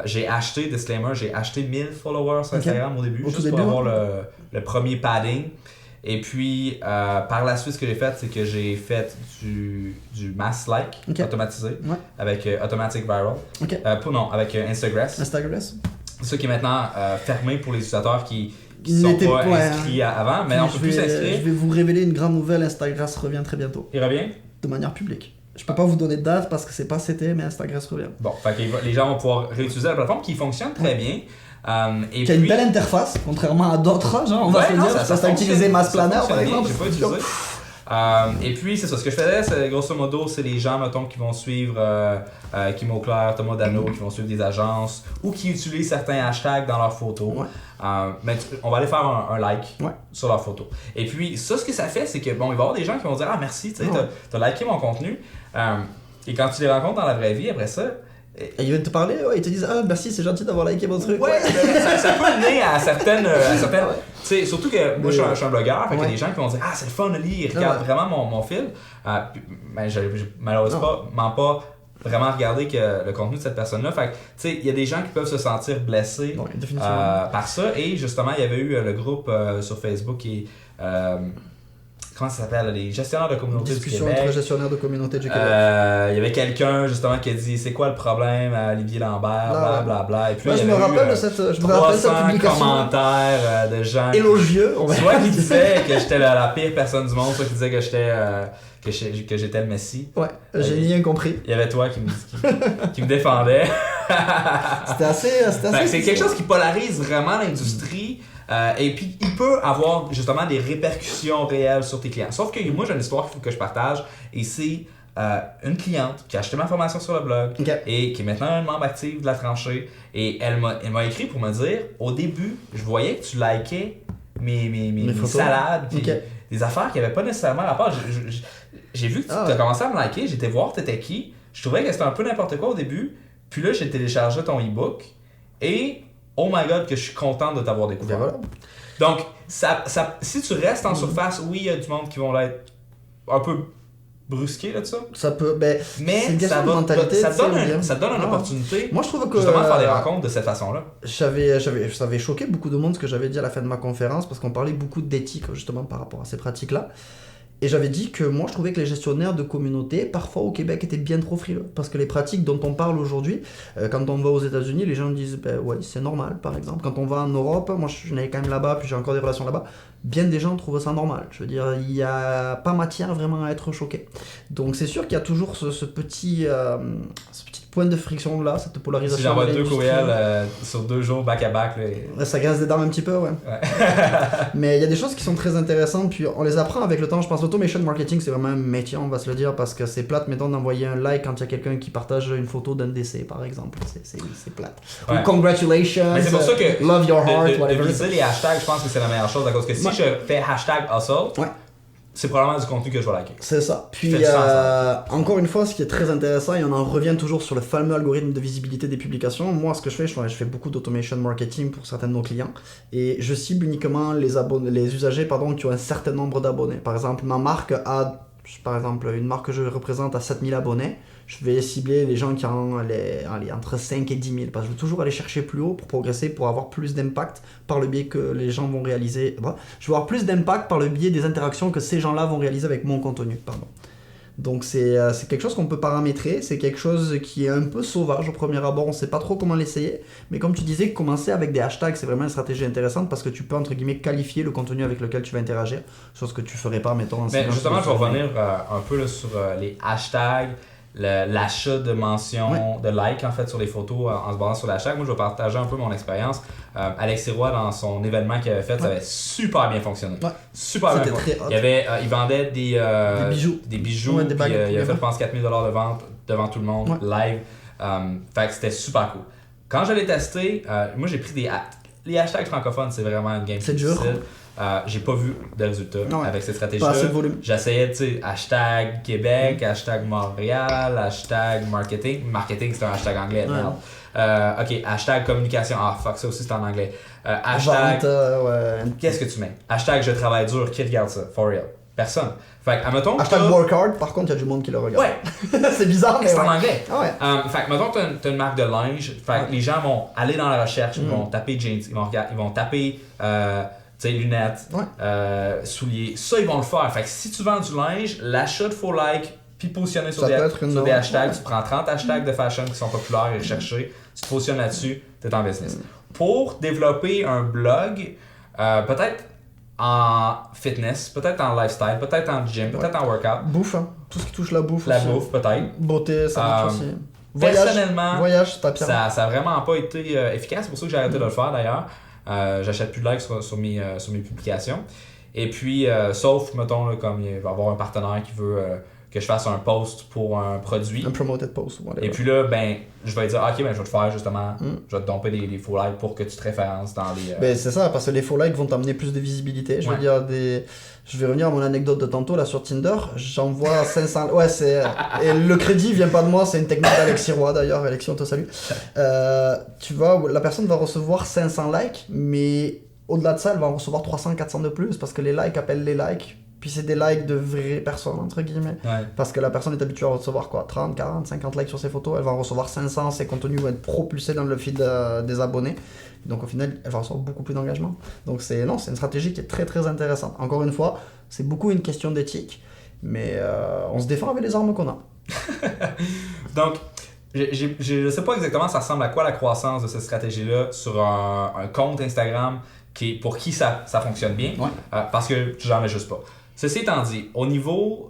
j'ai acheté 1000 followers sur Instagram au début, juste pour avoir le premier padding. Et puis, par la suite, ce que j'ai fait, c'est que j'ai fait du mass like automatisé avec Automatic Viral. Avec Instagress. Ça qui est maintenant fermé pour les utilisateurs qui ne sont pas inscrits avant, mais on peut plus s'inscrire.
Je vais vous révéler une grande nouvelle, Instagress revient très bientôt.
Il revient?
De manière publique. Je peux pas vous donner de date parce que c'est pas CT, mais Instagress revient.
Bon, fait que les gens vont pouvoir réutiliser la plateforme qui fonctionne très bien.
Et qui a une belle interface, contrairement à d'autres, genre, on va se dire, ça t'a utilisé Mass Planner par exemple.
J'ai pas utilisé. Et puis c'est ça, ce que je faisais, c'est grosso modo, c'est les gens, mettons, qui vont suivre Kim Auclair, Thomas Dano, qui vont suivre des agences ou qui utilisent certains hashtags dans leurs photos. Mais on va aller faire un like sur leurs photos. Et puis ça, ce que ça fait, c'est que bon, il va y avoir des gens qui vont dire « Ah merci, tu sais, t'as liké mon contenu. » Et quand tu les rencontres dans la vraie vie, après ça,
et ils viennent te parler, ils te disent « Ah, merci, c'est gentil d'avoir liké mon truc. »
Ouais, ça peut mener à certaines tu sais, surtout que moi, je suis un blogueur, fait qu'il y a des gens qui vont dire « Ah, c'est le fun, Oli, ils regardent vraiment mon fil. » Mais j'ai malheureusement pas vraiment regardé le contenu de cette personne-là. Fait que, tu sais, il y a des gens qui peuvent se sentir blessés par ça. Et justement, il y avait eu le groupe sur Facebook qui est... comment ça s'appelle, les gestionnaires de communauté du Québec.
Discussion entre gestionnaires de communauté du Québec.
Il y avait quelqu'un justement qui a dit c'est quoi le problème à Olivier Lambert, blablabla. Et puis
je me rappelle cette publication.
Commentaires de gens
élogieux.
Soit qui disaient que j'étais la pire personne du monde, soit qui disaient que j'étais le Messie.
Ouais, j'ai rien compris.
Il y avait toi qui me défendait.
C'était assez
c'est quelque chose qui polarise vraiment l'industrie. Et puis, il peut avoir justement des répercussions réelles sur tes clients. Sauf que moi, j'ai une histoire qu'il faut que je partage. Et c'est une cliente qui a acheté ma formation sur le blog et qui est maintenant une membre active de la tranchée. Et elle m'a écrit pour me dire, au début, je voyais que tu likais mes salades, puis des affaires qui n'avaient pas nécessairement rapport. J'ai vu que tu as commencé à me liker, j'étais voir t'étais qui. Je trouvais que c'était un peu n'importe quoi au début. Puis là, j'ai téléchargé ton e-book. Et... oh my god, que je suis content de t'avoir découvert.
Voilà.
Donc, si tu restes en surface, oui, il y a du monde qui vont l'être un peu brusqué là de ça.
Ça peut,
mais ça donne une opportunité.
Moi, je trouve que
justement de faire des rencontres de cette façon-là.
Ça avait choqué beaucoup de monde ce que j'avais dit à la fin de ma conférence parce qu'on parlait beaucoup d'éthique justement par rapport à ces pratiques-là. Et j'avais dit que moi je trouvais que les gestionnaires de communauté parfois au Québec étaient bien trop frileux parce que les pratiques dont on parle aujourd'hui, quand on va aux États-Unis, les gens disent ouais, c'est normal par exemple. Quand on va en Europe, moi je n'avais quand même là-bas, puis j'ai encore des relations là-bas, bien des gens trouvent ça normal. Je veux dire, il n'y a pas matière vraiment à être choqué. Donc c'est sûr qu'il y a toujours ce petit point de friction là, cette polarisation.
Si j'envoie 2 courriels sur 2 jours back-à-back.
Ça grince des dents un petit peu, ouais. Mais il y a des choses qui sont très intéressantes, puis on les apprend avec le temps. Je pense l'automation marketing, c'est vraiment un métier, on va se le dire, parce que c'est plate, mettons, d'envoyer un like quand il y a quelqu'un qui partage une photo d'un décès, par exemple. C'est plate. Ou congratulations,
mais c'est pour ça que
love your heart, whatever.
De viser les hashtags, je pense que c'est la meilleure chose, à cause que si je fais hashtag hustle, c'est probablement du contenu que je vais liker.
C'est ça. Puis, encore une fois, ce qui est très intéressant, et on en revient toujours sur le fameux algorithme de visibilité des publications. Moi, ce que je fais beaucoup d'automation marketing pour certains de nos clients. Et je cible uniquement les usagers qui ont un certain nombre d'abonnés. Par exemple, ma marque a Par exemple, une marque que je représente à 7000 abonnés, je vais cibler les gens qui ont entre 5 et 10 000. Parce que je veux toujours aller chercher plus haut pour progresser, pour avoir plus d'impact par le biais que les gens vont réaliser. Je veux avoir plus d'impact par le biais des interactions que ces gens-là vont réaliser avec mon contenu. Pardon. Donc c'est quelque chose qu'on peut paramétrer, c'est quelque chose qui est un peu sauvage au premier abord, on ne sait pas trop comment l'essayer, mais comme tu disais, commencer avec des hashtags, c'est vraiment une stratégie intéressante parce que tu peux entre guillemets qualifier le contenu avec lequel tu vas interagir, chose que tu ferais pas, mettons, en
Mais justement, je vais revenir un peu là, sur les hashtags, l'achat de mentions, de likes en fait sur les photos en se basant sur l'hashtag. Moi, je vais partager un peu mon expérience. Alex Sirois, dans son événement qu'il avait fait, ça avait super bien fonctionné.
Ouais.
Super bien fonctionné. Il vendait des bijoux.
Des
puis,
bagues,
il avait fait, je pense, 4 000 $ de vente devant tout le monde, live. Fait que c'était super cool. Quand je l'ai testé, moi, j'ai pris les hashtags francophones, c'est vraiment une game difficile. J'ai pas vu de résultats avec cette stratégie-là. J'essayais, tu sais, hashtag Québec, hashtag Montréal, hashtag marketing. Marketing, c'est un hashtag anglais, merde. Ok, hashtag communication. Ah, fuck, ça aussi, c'est en anglais. Hashtag. Qu'est-ce que tu mets? Hashtag je travaille dur, qui regarde ça? For real. Personne. Fait que, admettons.
Hashtag work hard, par contre, il y a du monde qui le regarde.
Ouais.
C'est bizarre, mais.
C'est en anglais.
Fait
que, mettons que t'as une marque de linge. Fait que les gens vont aller dans la recherche, ils vont taper jeans, ils vont taper. Tu sais, lunettes, souliers, ça ils vont le faire. Fait que si tu vends du linge, l'achat de faux likes, puis positionner sur des hashtags, tu prends 30 hashtags de fashion qui sont populaires et recherchés, tu te positionnes là-dessus, tu es en business. Pour développer un blog, peut-être en fitness, peut-être en lifestyle, peut-être en gym, peut-être en workout.
Bouffe, hein. Tout ce qui touche la bouffe.
La bouffe, peut-être.
Beauté, ça marche aussi.
Personnellement,
ça
a vraiment pas été efficace, c'est pour ça que j'ai arrêté de le faire d'ailleurs. J'achète plus de likes sur mes publications. Et puis, sauf, mettons, là, comme il va y avoir un partenaire qui veut que je fasse un post pour un produit.
Un promoted post.
Et puis là, ben, je vais dire, ok, ben, je vais te faire justement, je vais te domper des faux likes pour que tu te références dans les.
Ben, c'est ça, parce que les faux likes vont t'amener plus de visibilité. Je veux dire, je vais revenir à mon anecdote de tantôt là sur Tinder. J'envoie 500. Ouais, et le crédit vient pas de moi, c'est une technique d'Alex Sirois d'ailleurs. Alexis, on te salue. Tu vois, la personne va recevoir 500 likes, mais au-delà de ça, elle va en recevoir 300, 400 de plus parce que les likes appellent les likes. Puis c'est des likes de vraies personnes, entre guillemets. Parce que la personne est habituée à recevoir quoi, 30, 40, 50 likes sur ses photos. Elle va en recevoir 500, ses contenus vont être propulsés dans le feed des abonnés. Donc au final, elle va recevoir beaucoup plus d'engagement. Donc c'est une stratégie qui est très très intéressante. Encore une fois, c'est beaucoup une question d'éthique. Mais on se défend avec les armes qu'on a.
Donc, je sais pas exactement ça ressemble à quoi la croissance de cette stratégie-là sur un compte Instagram pour qui ça fonctionne bien. Parce que j'en ai juste pas. Ceci étant dit, au niveau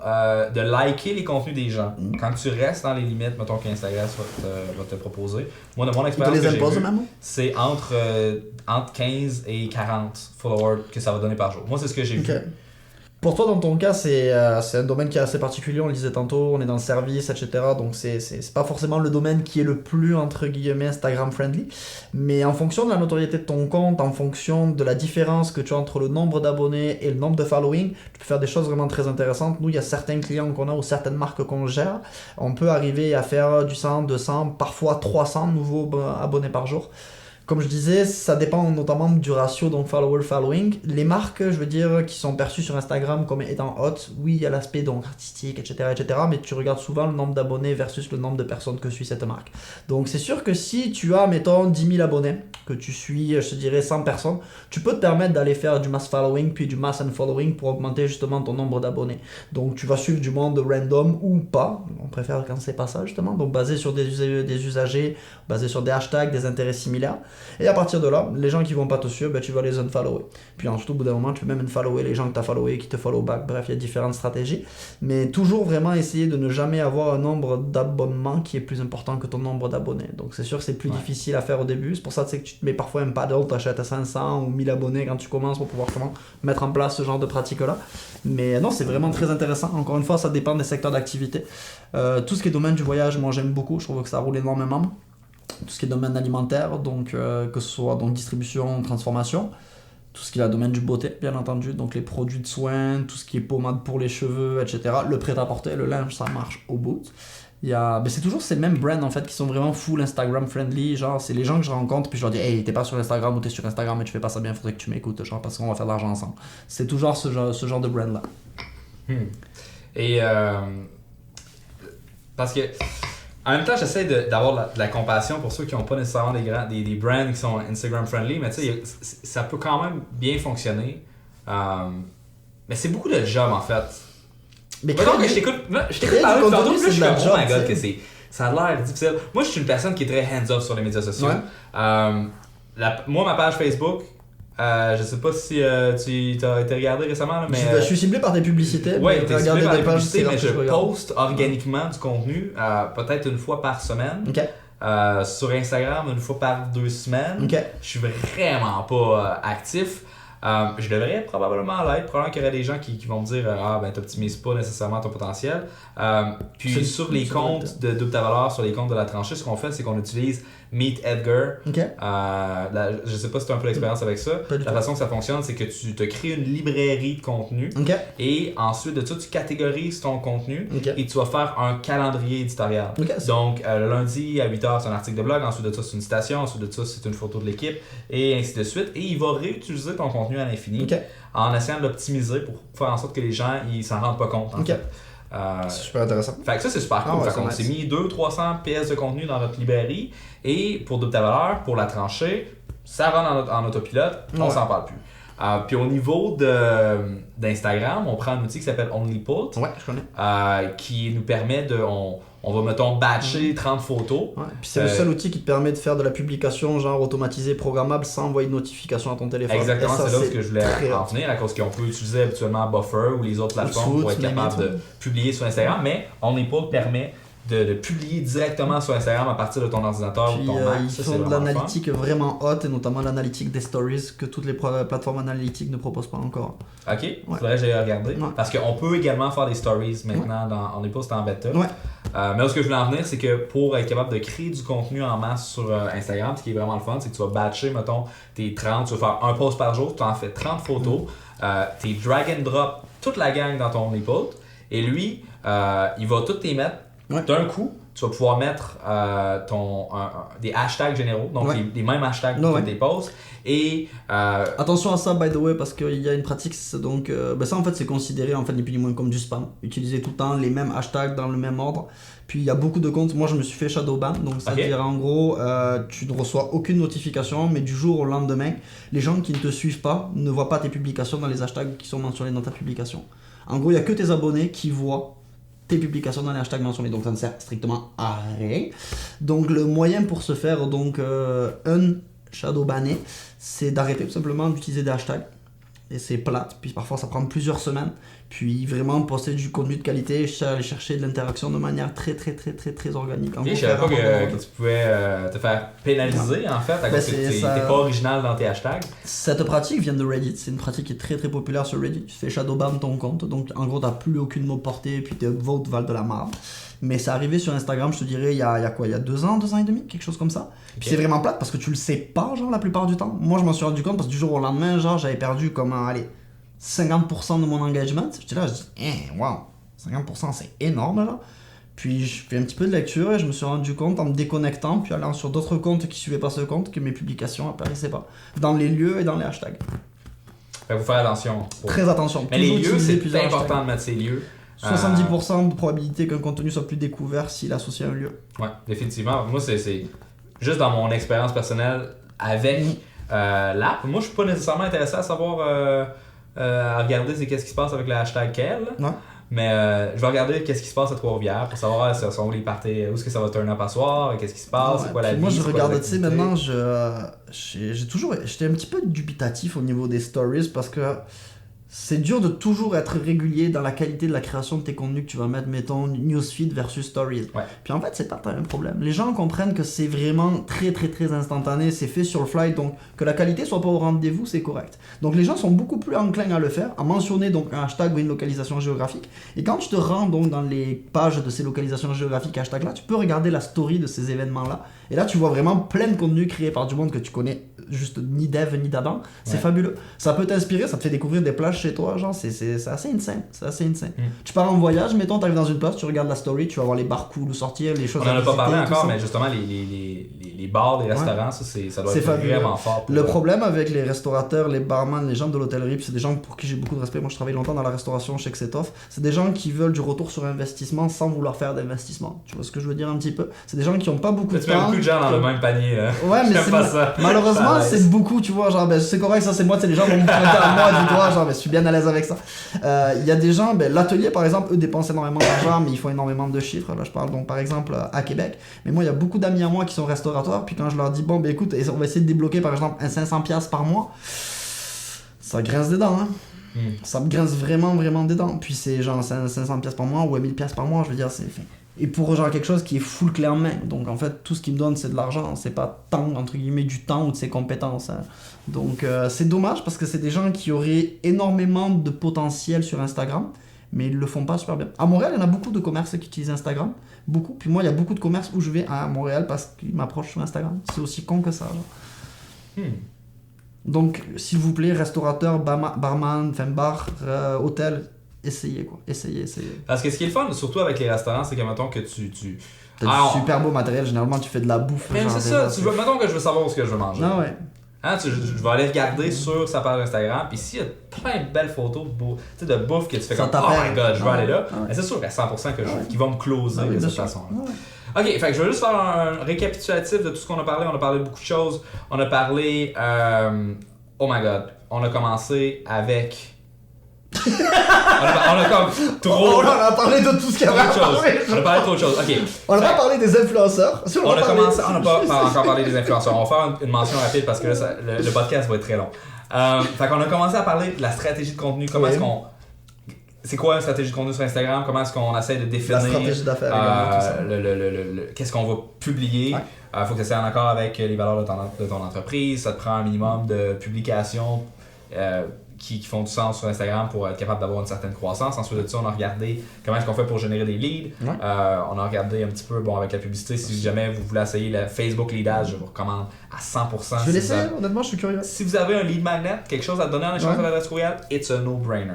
de liker les contenus des gens, quand tu restes dans les limites, mettons qu'Instagram va te proposer, moi de mon expérience que j'ai vue, c'est entre 15 et 40 followers que ça va donner par jour. Moi c'est ce que j'ai vu.
Pour toi, dans ton cas, c'est un domaine qui est assez particulier, on le disait tantôt, on est dans le service, etc. Donc c'est pas forcément le domaine qui est le plus, entre guillemets, Instagram friendly. Mais en fonction de la notoriété de ton compte, en fonction de la différence que tu as entre le nombre d'abonnés et le nombre de following, tu peux faire des choses vraiment très intéressantes. Nous, il y a certains clients qu'on a ou certaines marques qu'on gère. On peut arriver à faire du 100, 200, parfois 300 nouveaux abonnés par jour. Comme je disais, ça dépend notamment du ratio, donc follower-following. Les marques, je veux dire, qui sont perçues sur Instagram comme étant hautes, oui, il y a l'aspect donc artistique, etc., mais tu regardes souvent le nombre d'abonnés versus le nombre de personnes que suit cette marque. Donc c'est sûr que si tu as, mettons, 10 000 abonnés, que tu suis, je te dirais, 100 personnes, tu peux te permettre d'aller faire du mass following puis du mass unfollowing pour augmenter justement ton nombre d'abonnés. Donc tu vas suivre du monde random ou pas, on préfère quand c'est pas ça justement, donc basé sur des usagers, basé sur des hashtags, des intérêts similaires. Et à partir de là, les gens qui vont pas te suivre, tu vas les unfollower. Puis ensuite, au bout d'un moment, tu peux même unfollower les gens que tu as followés, qui te follow back. Bref, il y a différentes stratégies. Mais toujours vraiment essayer de ne jamais avoir un nombre d'abonnements qui est plus important que ton nombre d'abonnés. Donc c'est sûr que c'est plus difficile à faire au début. C'est pour ça que tu te mets parfois un paddle, tu achètes à 500 ou 1000 abonnés quand tu commences pour pouvoir mettre en place ce genre de pratique-là. Mais non, c'est vraiment très intéressant. Encore une fois, ça dépend des secteurs d'activité. Tout ce qui est domaine du voyage, moi j'aime beaucoup. Je trouve que ça roule énormément. Tout ce qui est domaine alimentaire, donc que ce soit donc distribution, transformation, tout ce qui est le domaine du beauté, bien entendu, donc les produits de soins, tout ce qui est pommade pour les cheveux, etc. Le prêt-à-porter, le linge, ça marche au bout. C'est toujours ces mêmes brands en fait qui sont vraiment full Instagram friendly, genre c'est les gens que je rencontre puis je leur dis hey, t'es pas sur Instagram ou t'es sur Instagram mais tu fais pas ça bien, faudrait que tu m'écoutes, genre parce qu'on va faire de l'argent ensemble. C'est toujours ce genre de brand là.
Et parce que en même temps, j'essaie d'avoir de la compassion pour ceux qui n'ont pas nécessairement des brands qui sont Instagram friendly, mais tu sais, ça peut quand même bien fonctionner. Mais c'est beaucoup de job en fait. Mais quand je t'écoute parler de tantôt, je suis comme oh my god, que ça a l'air difficile. Moi, je suis une personne qui est très hands-off sur les médias sociaux. Moi, ma page Facebook, je sais pas si tu as été regardé récemment, là, mais
je suis ciblé par des publicités.
Ouais, t'es ciblé par des publicités, mais je poste organiquement du contenu peut-être une fois par semaine. Sur Instagram, une fois par 2 semaines. Je suis vraiment pas actif. Je devrais probablement l'être. Probablement qu'il y aurait des gens qui vont me dire ben t'optimises pas nécessairement ton potentiel. Puis sur les comptes de Double ta valeur, sur les comptes de la tranchée, ce qu'on fait, c'est qu'on utilise Meet Edgar. Je sais pas si tu as un peu d'expérience avec ça. La façon que ça fonctionne, c'est que tu te crées une librairie de contenu et ensuite de ça, tu catégorises ton contenu et tu vas faire un calendrier éditorial. Donc, le lundi à 8h, c'est un article de blog. Ensuite de ça, c'est une citation. Ensuite de ça, c'est une photo de l'équipe et ainsi de suite. Et il va réutiliser ton contenu à l'infini en essayant de l'optimiser pour faire en sorte que les gens ils s'en rendent pas compte. En fait.
C'est super intéressant.
Fait que ça, c'est super cool. On s'est mis 200-300 pièces de contenu dans notre librairie et pour Double ta valeur, pour la tranchée, ça rentre en autopilote, on s'en parle plus. Puis au niveau d'Instagram, on prend un outil qui s'appelle OnlyPut.
Ouais, je connais.
Qui nous permet de... On va, mettons, batcher 30 photos.
Puis c'est le seul outil qui te permet de faire de la publication genre automatisée, programmable, sans envoyer de notification à ton téléphone.
Exactement, c'est là où je voulais en venir, à cause qu'on peut utiliser habituellement Buffer ou les autres plateformes pour être capable de publier sur Instagram, mais OnlyPut permet de publier directement sur Instagram à partir de ton ordinateur ou ton Mac.
Ils font de l'analytique vraiment haute, et notamment l'analytique des stories que toutes les plateformes analytiques ne proposent pas encore.
Ok, il faudrait que j'aille regarder. Parce qu'on peut également faire des stories maintenant, on n'est pas en bêta. Mais ce que je voulais en venir, c'est que pour être capable de créer du contenu en masse sur Instagram, ce qui est vraiment le fun, c'est que tu vas batcher, mettons, tes 30, tu vas faire un post par jour, tu en fais 30 photos, t'es drag and drop toute la gang dans ton OnlyPut, et lui, il va toutes les mettre d'un coup. Tu vas pouvoir mettre des hashtags généraux, donc les mêmes hashtags pour tes posts. Et
attention à ça, by the way, parce qu'il y a une pratique, donc ça en fait c'est considéré en fait ni plus ni moins comme du spam. Utiliser tout le temps les mêmes hashtags dans le même ordre. Puis il y a beaucoup de comptes, moi je me suis fait shadowban, donc ça veut dire en gros tu ne reçois aucune notification, mais du jour au lendemain, les gens qui ne te suivent pas ne voient pas tes publications dans les hashtags qui sont mentionnés dans ta publication. En gros, il n'y a que tes abonnés qui voient tes publications dans les hashtags mentionnés, donc ça ne sert strictement à rien. Donc le moyen pour se faire donc shadowbanner, c'est d'arrêter tout simplement d'utiliser des hashtags. Et c'est plate, puis parfois ça prend plusieurs semaines. Puis vraiment poster du contenu de qualité, aller chercher de l'interaction de manière très organique.
Je savais pas que tu pouvais te faire pénaliser en fait à cause que t'es pas original dans tes hashtags.
Cette pratique vient de Reddit, c'est une pratique qui est très populaire sur Reddit. Tu fais shadowban ton compte, donc en gros t'as plus aucune mot portée, puis tes votes valent de la merde. Mais c'est arrivé sur Instagram, je te dirais, il y a 2 ans et demi, quelque chose comme ça. Puis c'est vraiment plate parce que tu le sais pas, genre, la plupart du temps. Moi, je m'en suis rendu compte parce que du jour au lendemain, genre, j'avais perdu comme, 50% de mon engagement. J'étais là, je dis, wow, 50% c'est énorme, là. Puis je fais un petit peu de lecture et je me suis rendu compte en me déconnectant, puis allant sur d'autres comptes qui suivaient pas ce compte, que mes publications apparaissaient pas. Dans les lieux et dans les hashtags.
Fait que faut faire attention.
Très attention.
Mais les lieux, c'est important de mettre ces lieux.
70% de probabilité qu'un contenu soit plus découvert s'il est associé à un lieu.
Ouais, définitivement. Moi, c'est juste dans mon expérience personnelle avec l'app. Moi, je suis pas nécessairement intéressé à savoir, à regarder qu'est-ce qui se passe avec le hashtag quel. Mais je vais regarder qu'est-ce qui se passe à Trois-Rivières pour savoir ce sont les parties, où est-ce que ça va turn up à soir, qu'est-ce qui se passe, c'est quoi la vie.
Moi, je regarde, tu sais, maintenant, j'étais un petit peu dubitatif au niveau des stories parce que c'est dur de toujours être régulier dans la qualité de la création de tes contenus que tu vas mettre, mettons, newsfeed versus stories. Puis en fait, c'est pas un problème. Les gens comprennent que c'est vraiment très instantané, c'est fait sur le fly, donc que la qualité soit pas au rendez-vous, c'est correct. Donc les gens sont beaucoup plus enclins à le faire, à mentionner donc un hashtag ou une localisation géographique. Et quand tu te rends donc dans les pages de ces localisations géographiques hashtag là, tu peux regarder la story de ces événements-là. Et là, tu vois vraiment plein de contenus créés par du monde que tu connais juste ni d'Eve ni d'Adam. C'est fabuleux. Ça peut t'inspirer, ça te fait découvrir des plages voyage chez toi, genre, c'est assez insane. C'est assez insane. Tu pars en voyage, mettons, t'arrives dans une place, tu regardes la story, tu vas voir les bars cool où sortir, les choses
on en a pas parlé encore,
ça.
mais justement, les bars, les restaurants, ça doit être vraiment fort.
Le problème avec les restaurateurs, les barman, les gens de l'hôtellerie, c'est des gens pour qui j'ai beaucoup de respect. Moi, je travaille longtemps dans la restauration chez Xetov. C'est des gens qui veulent du retour sur investissement sans vouloir faire d'investissement. Tu vois ce que je veux dire un petit peu? C'est des gens qui n'ont pas beaucoup de temps.
Tu mets beaucoup de gens dans le même panier, là.
Ouais, mais
c'est pas ça.
Malheureusement, c'est beaucoup, tu vois. Genre, c'est correct, ça, c'est moi, les gens vont me pointer à moi du doigt, genre, je suis bien à l'aise avec ça. Il y a des gens, l'atelier, par exemple, eux dépensent énormément d'argent, mais ils font énormément de chiffres. Là, je parle donc, par exemple, à Québec. Mais moi, il y a beaucoup d'amis à moi qui sont restaurateurs, puis quand je leur dis, bon, écoute, on va essayer de débloquer, par exemple, un 500$ par mois, ça grince des dents, hein. Ça me grince vraiment des dents. Puis c'est genre 500$ par mois ou 1000$ par mois, je veux dire, c'est fait. Et pour genre quelque chose qui est full clé en main. Donc en fait, tout ce qui me donne, c'est de l'argent. C'est pas tant, entre guillemets, du temps ou de ses compétences. Hein. Donc c'est dommage parce que c'est des gens qui auraient énormément de potentiel sur Instagram, mais ils le font pas super bien. À Montréal, il y en a beaucoup de commerces qui utilisent Instagram. Beaucoup. Puis moi, il y a beaucoup de commerces où je vais à Montréal parce qu'ils m'approchent sur Instagram. C'est aussi con que ça. Donc, s'il vous plaît, restaurateur, barman, bar, hôtel, essayez quoi. Essayez.
Parce que ce qui est le fun, surtout avec les restaurants, c'est que mettons que tu...
T'as du super beau matériel, généralement tu fais de la bouffe.
Même c'est ça, mettons que je veux savoir où je veux manger.
Ah ouais.
Hein, je vais aller regarder sur sa page Instagram, puis s'il y a plein de belles photos de bouffe que tu fais comme oh my god, je veux aller là, c'est sûr qu'à 100% qu'ils vont me closer de cette façon-là. Ok, fait que je vais juste faire un récapitulatif de tout ce qu'on a parlé. On a parlé de beaucoup de choses. On a parlé. Oh my god, on a commencé avec. on a comme trop.
On a parlé de tout ce qu'il y avait à parler.
On a parlé d'autres choses. Ok.
On n'a pas parlé des influenceurs.
On n'a pas encore parlé des influenceurs. On va faire une mention rapide parce que là, le podcast va être très long. Fait qu'on a commencé à parler de la stratégie de contenu. Comment est-ce qu'on. C'est quoi une stratégie de contenu sur Instagram? Comment est-ce qu'on essaie de définir
la stratégie d'affaires
qu'est-ce qu'on va publier? Faut que ça soit en accord avec les valeurs de ton entreprise. Ça te prend un minimum de publications qui font du sens sur Instagram pour être capable d'avoir une certaine croissance. Ensuite de ça, on a regardé comment est-ce qu'on fait pour générer des leads. On a regardé un petit peu avec la publicité. Si jamais vous voulez essayer le Facebook Leadage, je vous recommande à 100%.
Je vais l'essayer, honnêtement, je suis curieux.
Si vous avez un lead magnet, quelque chose à te donner en échange de l'adresse courriel, it's a no-brainer.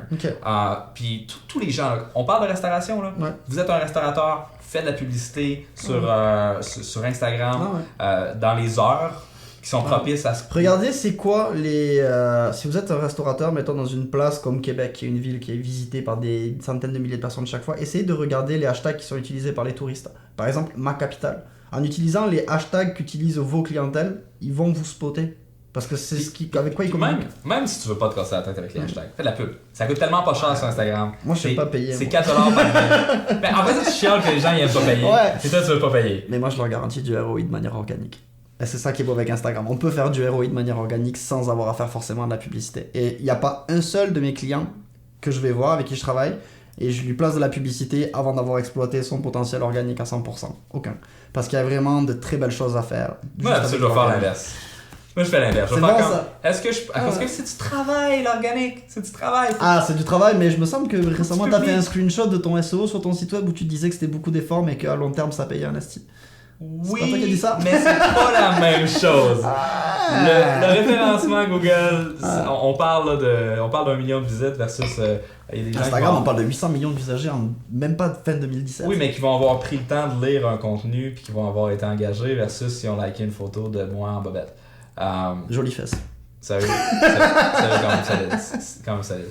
Puis tous les gens, on parle de restauration, là. Vous êtes un restaurateur, faites de la publicité sur Instagram dans les heures qui sont propices à ce...
Regardez, c'est quoi les... si vous êtes un restaurateur, mettons dans une place comme Québec, qui est une ville qui est visitée par des centaines de milliers de personnes chaque fois, essayez de regarder les hashtags qui sont utilisés par les touristes. Par exemple, ma capitale. En utilisant les hashtags qu'utilisent vos clientèles, ils vont vous spotter. Parce que c'est avec quoi ils communiquent.
Même si tu veux pas te casser la tête avec les hashtags, fais de la pub. Ça coûte tellement pas cher sur Instagram.
Moi, je sais pas payer.
C'est 4$ par mois. Mais en fait, c'est chiant que les gens ils aiment pas payer. Et toi, tu veux pas payer.
Mais moi, je leur garantis du ROI de manière organique. Et c'est ça qui est beau avec Instagram. On peut faire du ROI de manière organique sans avoir à faire forcément de la publicité. Et il n'y a pas un seul de mes clients que je vais voir, avec qui je travaille, et je lui place de la publicité avant d'avoir exploité son potentiel organique à 100%. Aucun. Parce qu'il y a vraiment de très belles choses à faire.
Moi, je dois faire l'inverse. Moi, je fais l'inverse.
C'est bon, ça.
Est-ce que parce que c'est du travail, l'organique. C'est du travail.
Ah, c'est du travail, mais je me semble que récemment, t'as fait un screenshot de ton SEO sur ton site web où tu disais que c'était beaucoup d'efforts, mais qu'à long terme, ça payait un asti.
Oui,
c'est pas toi qui as dit ça?
Mais c'est pas la même chose. Le référencement Google, on parle d'1 million de visites versus il y a des gens
Instagram, on parle de 800 millions d'usagers en même pas fin 2017.
Oui, mais qui vont avoir pris le temps de lire un contenu puis qui vont avoir été engagés versus si on liké une photo de moi en bobette.
Jolie fesse.
Sérieux, c'est quand même solide.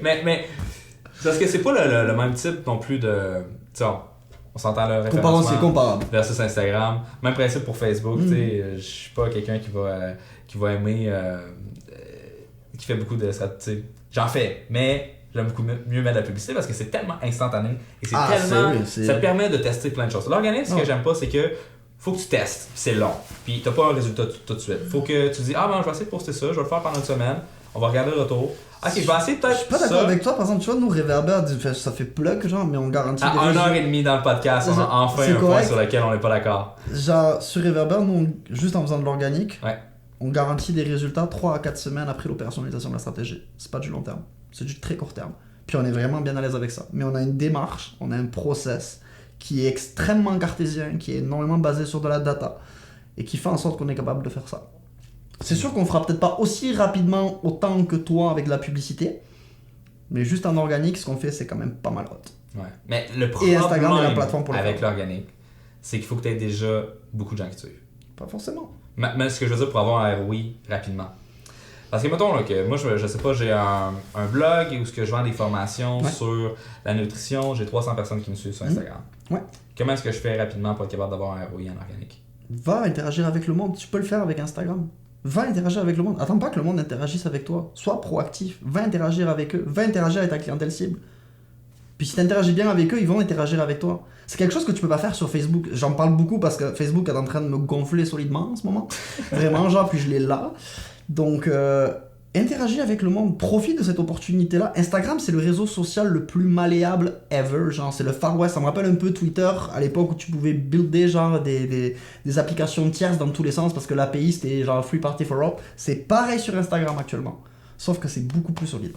Mais parce que c'est pas le même type non plus de... On s'entend le référencement
c'est comparable.
versus Instagram. Même principe pour Facebook. Je suis pas quelqu'un qui va aimer... qui fait beaucoup de ça. J'en fais, mais j'aime beaucoup mieux mettre de la publicité parce que c'est tellement instantané. Et c'est tellement... Ça te permet de tester plein de choses. L'organisme, ce que j'aime pas, c'est que faut que tu testes, puis c'est long. Puis t'as pas un résultat tout de suite. Faut que tu dis, je vais essayer de poster ça, je vais le faire pendant une semaine, on va regarder le retour. Ok, je vais essayer peut-être.
Je suis pas d'accord avec toi, par exemple, tu vois, nous, Réverbère, ça fait plug, genre, mais on garantit.
À 1h30 dans le podcast, on a enfin un point sur lequel on n'est pas d'accord.
Genre, sur Réverbère, nous, juste en faisant de l'organique, on garantit des résultats 3 à 4 semaines après l'opérationnalisation de la stratégie. C'est pas du long terme, c'est du très court terme. Puis on est vraiment bien à l'aise avec ça. Mais on a une démarche, on a un process qui est extrêmement cartésien, qui est énormément basé sur de la data, et qui fait en sorte qu'on est capable de faire ça. C'est sûr qu'on fera peut-être pas aussi rapidement autant que toi avec de la publicité, mais juste en organique, ce qu'on fait, c'est quand même pas mal hot.
Ouais. Mais le
Et Instagram est la
problème
plateforme pour le
avec
faire.
l'organique, c'est qu'il faut que tu aies déjà beaucoup de gens qui te suivent.
Pas forcément.
Mais ce que je veux dire pour avoir un ROI rapidement. Parce que mettons là, que moi je sais pas, j'ai un blog où je vends des formations sur la nutrition, j'ai 300 personnes qui me suivent sur Instagram.
Ouais.
Comment est-ce que je fais rapidement pour être capable d'avoir un ROI en organique?
Va interagir avec le monde, tu peux le faire avec Instagram. Va interagir avec le monde. Attends pas que le monde interagisse avec toi. Sois proactif. Va interagir avec eux. Va interagir avec ta clientèle cible. Puis si tu interagis bien avec eux, ils vont interagir avec toi. C'est quelque chose que tu peux pas faire sur Facebook. J'en parle beaucoup parce que Facebook est en train de me gonfler solidement en ce moment. Vraiment, genre, puis je l'ai là. Donc, interagis avec le monde. Profite de cette opportunité-là. Instagram, c'est le réseau social le plus malléable ever. Genre, c'est le Far West. Ça me rappelle un peu Twitter à l'époque où tu pouvais builder genre des applications tierces dans tous les sens parce que l'API c'était genre Free Party for All. C'est pareil sur Instagram actuellement. Sauf que c'est beaucoup plus solide.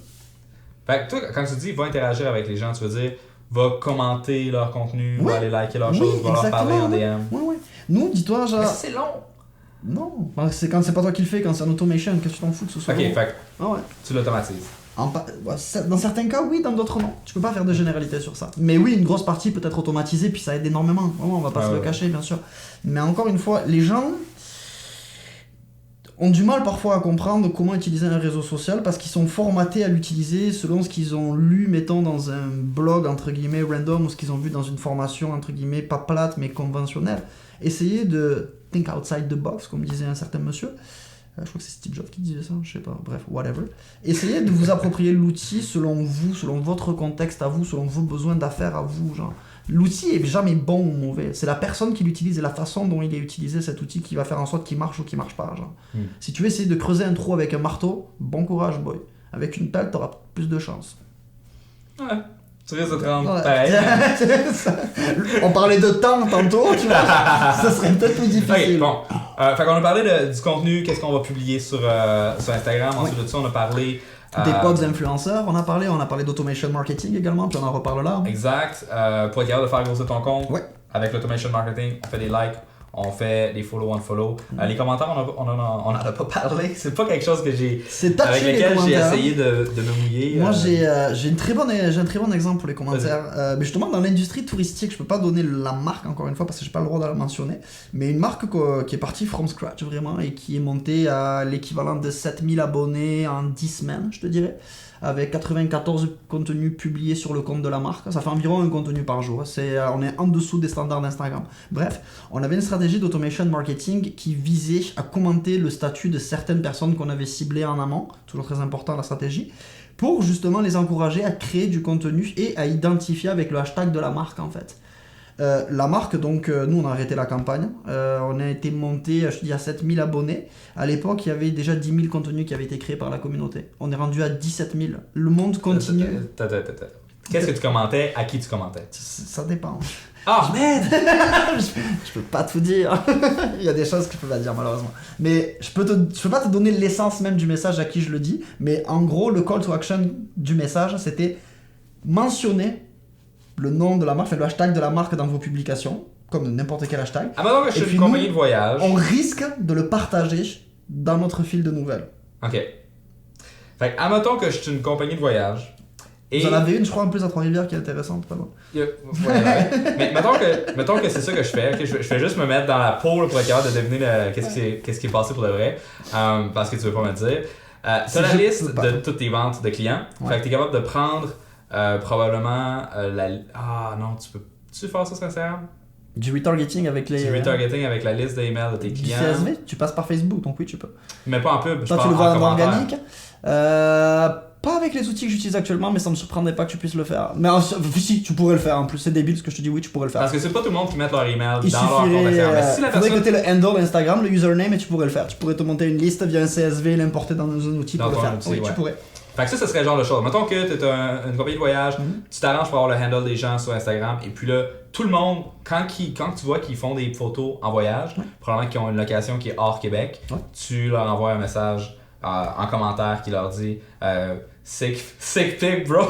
Fait que toi, quand tu dis va interagir avec les gens, tu veux dire va commenter leur contenu, va aller liker leurs choses, va leur parler en DM.
Ouais. Nous, dis-toi, genre.
Mais c'est long!
Non, c'est quand c'est pas toi qui le fais, quand c'est un automation, qu'est-ce que tu t'en fous de ce soit.
Ok, fait
que
tu l'automatises.
Dans certains cas, oui, dans d'autres, non. Tu peux pas faire de généralité sur ça. Mais oui, une grosse partie peut être automatisée, puis ça aide énormément. Vraiment, on va pas se le cacher, bien sûr. Mais encore une fois, les gens ont du mal parfois à comprendre comment utiliser un réseau social parce qu'ils sont formatés à l'utiliser selon ce qu'ils ont lu, mettons, dans un blog, entre guillemets, random, ou ce qu'ils ont vu dans une formation, entre guillemets, pas plate, mais conventionnelle. Essayez de think outside the box, comme disait un certain monsieur. Je crois que c'est Steve Jobs qui disait ça, je sais pas, bref, whatever. Essayez de vous approprier l'outil selon vous, selon votre contexte à vous, selon vos besoins d'affaires à vous, genre. L'outil est jamais bon ou mauvais, c'est la personne qui l'utilise et la façon dont il est utilisé cet outil qui va faire en sorte qu'il marche ou qu'il marche pas, genre. Si tu veux essayer de creuser un trou avec un marteau, bon courage boy. Avec une pelle, t'auras plus de chance.
Ouais. Tu risques de te rendre pareil.
On parlait de temps tantôt, tu vois. Ça serait peut-être plus difficile.
Okay, bon. Fait qu'on a parlé du contenu, qu'est-ce qu'on va publier sur Instagram. Ensuite de ça, on a parlé...
des pods influenceurs, on a parlé d'automation marketing également, puis on en reparle là.
Exact. Pour être capable de faire grossir ton compte, avec l'automation marketing, on fait des likes, on fait des follow. Les commentaires, on en a pas parlé. C'est pas quelque chose que j'ai avec lequel j'ai essayé de me mouiller.
Moi, j'ai un très bon exemple pour les commentaires. Mais justement, dans l'industrie touristique, je peux pas donner la marque encore une fois parce que j'ai pas le droit de la mentionner. Mais une marque qui est partie from scratch vraiment et qui est montée à l'équivalent de 7000 abonnés en 10 semaines, je te dirais. Avec 94 contenus publiés sur le compte de la marque. Ça fait environ un contenu par jour. On est en dessous des standards d'Instagram. Bref, on avait une stratégie d'automation marketing qui visait à commenter le statut de certaines personnes qu'on avait ciblées en amont, toujours très important la stratégie, pour justement les encourager à créer du contenu et à identifier avec le hashtag de la marque en fait. La marque, donc, nous on a arrêté la campagne, on a été monté, je te dis, à 7000 abonnés. À l'époque, il y avait déjà 10 000 contenus qui avaient été créés par la communauté. On est rendu à 17 000. Le monde continue.
Qu'est-ce que tu commentais? À qui tu commentais?
Ça dépend.
Ah, merde!
Je peux pas tout dire. Il y a des choses que je peux pas dire, malheureusement. Mais je peux pas te donner l'essence même du message à qui je le dis. Mais en gros, le call to action du message, c'était mentionner le nom de la marque, le hashtag de la marque dans vos publications, comme n'importe quel hashtag.
Ah, maintenant que je suis une compagnie de voyage.
On risque de le partager dans notre fil de nouvelles.
Ok. Fait que, admettons que je suis une compagnie de voyage. Et...
Vous en avez une, je crois, en plus à Trois-Rivières qui est intéressante, pas loin.
Mais mettons que c'est ça que je fais. Okay? Je fais juste me mettre dans la peau pour être capable de deviner qu'est-ce qui est passé pour de vrai. Parce que tu veux pas me dire. T'as la liste de toutes tes ventes de clients. Fait que t'es capable de prendre. Probablement Ah non, tu faire ça sur Instagram?
Du retargeting avec les...
Du retargeting avec la liste d'emails de tes clients.
Du CSV, tu passes par Facebook, donc oui, tu peux.
Mais pas en pub,
toi, tu le vois en organique. Pas avec les outils que j'utilise actuellement, mais ça me surprendrait pas que tu puisses le faire. Mais si, tu pourrais le faire en plus, c'est débile ce que je te dis, oui, tu pourrais le faire.
Parce que c'est pas tout le monde qui met leur email dans leur compte Instagram. Mais si la
personne... faudrait que tu aies le handle Instagram, le username, et tu pourrais le faire. Tu pourrais te monter une liste via un CSV, l'importer dans un outil pour le faire. Oui, tu pourrais.
Fait que ça serait le genre de choses. Mettons que tu es une compagnie de voyage, tu t'arranges pour avoir le handle des gens sur Instagram, et puis là, tout le monde, quand tu vois qu'ils font des photos en voyage, probablement qu'ils ont une location qui est hors Québec, tu leur envoies un message en commentaire qui leur dit sick pic, bro.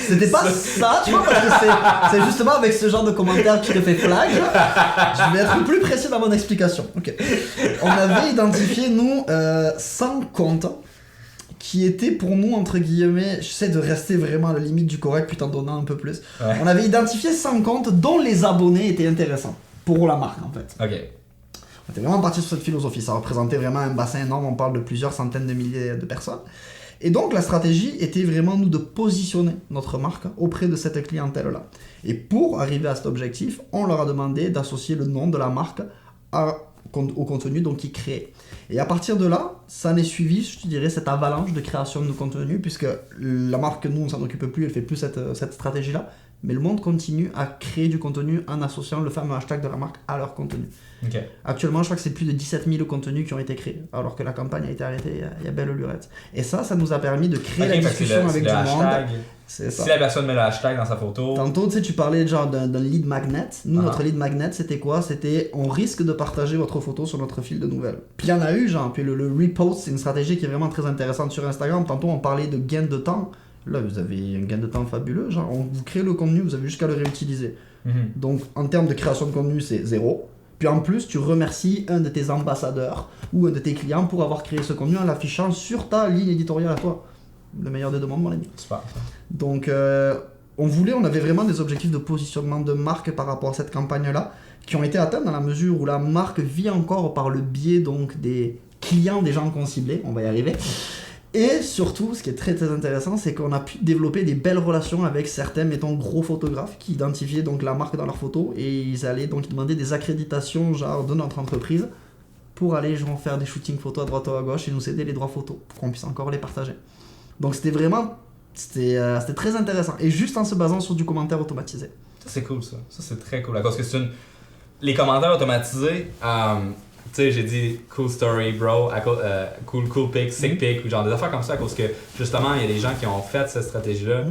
C'était pas ça, tu vois, parce que c'est justement avec ce genre de commentaire qui te fait flag. Je vais être plus précis dans mon explication. Ok. On avait identifié, nous, 100 comptes qui étaient pour nous, entre guillemets, j'essaie de rester vraiment à la limite du correct, puis t'en donnant un peu plus. Ouais. On avait identifié 100 comptes dont les abonnés étaient intéressants pour la marque, en fait.
Ok.
On était vraiment parti sur cette philosophie. Ça représentait vraiment un bassin énorme. On parle de plusieurs centaines de milliers de personnes. Et donc, la stratégie était vraiment, nous, de positionner notre marque auprès de cette clientèle-là. Et pour arriver à cet objectif, on leur a demandé d'associer le nom de la marque au contenu donc qu'ils créaient. Et à partir de là, ça en est suivi, je te dirais, cette avalanche de création de contenu, puisque la marque, nous, on s'en occupe plus, elle fait plus cette stratégie-là. Mais le monde continue à créer du contenu en associant le fameux hashtag de la marque à leur contenu.
Okay.
Actuellement, je crois que c'est plus de 17 000 contenus qui ont été créés, alors que la campagne a été arrêtée il y a belle lurette. Et ça nous a permis de créer la discussion avec du monde.
C'est ça. Si la personne met le hashtag dans sa photo...
Tantôt, tu sais, tu parlais genre d'un lead magnet. Nous, notre lead magnet, c'était quoi? C'était on risque de partager votre photo sur notre fil de nouvelles. Puis il y en a eu, genre, puis le repost, c'est une stratégie qui est vraiment très intéressante sur Instagram. Tantôt, on parlait de gain de temps. Là, vous avez un gain de temps fabuleux. Genre, vous créez le contenu, vous avez jusqu'à le réutiliser. Donc, en termes de création de contenu, c'est 0. Puis en plus, tu remercies un de tes ambassadeurs ou un de tes clients pour avoir créé ce contenu en l'affichant sur ta ligne éditoriale à toi. Le meilleur des deux mondes, mon ami.
Super.
Donc, on avait vraiment des objectifs de positionnement de marque par rapport à cette campagne-là, qui ont été atteints dans la mesure où la marque vit encore par le biais donc des clients des gens qu'on ciblait. On va y arriver. Et surtout, ce qui est très très intéressant, c'est qu'on a pu développer des belles relations avec certains, mettons, gros photographes qui identifiaient donc la marque dans leurs photos et ils allaient donc demander des accréditations genre de notre entreprise pour aller genre faire des shootings photos à droite ou à gauche et nous céder les droits photos pour qu'on puisse encore les partager. Donc c'était très intéressant et juste en se basant sur du commentaire automatisé.
Ça c'est cool ça c'est très cool parce que les commentaires automatisés. Tu sais, j'ai dit cool story, bro, cool pic, sick pic, ou genre des affaires comme ça, à cause que justement, il y a des gens qui ont fait cette stratégie-là.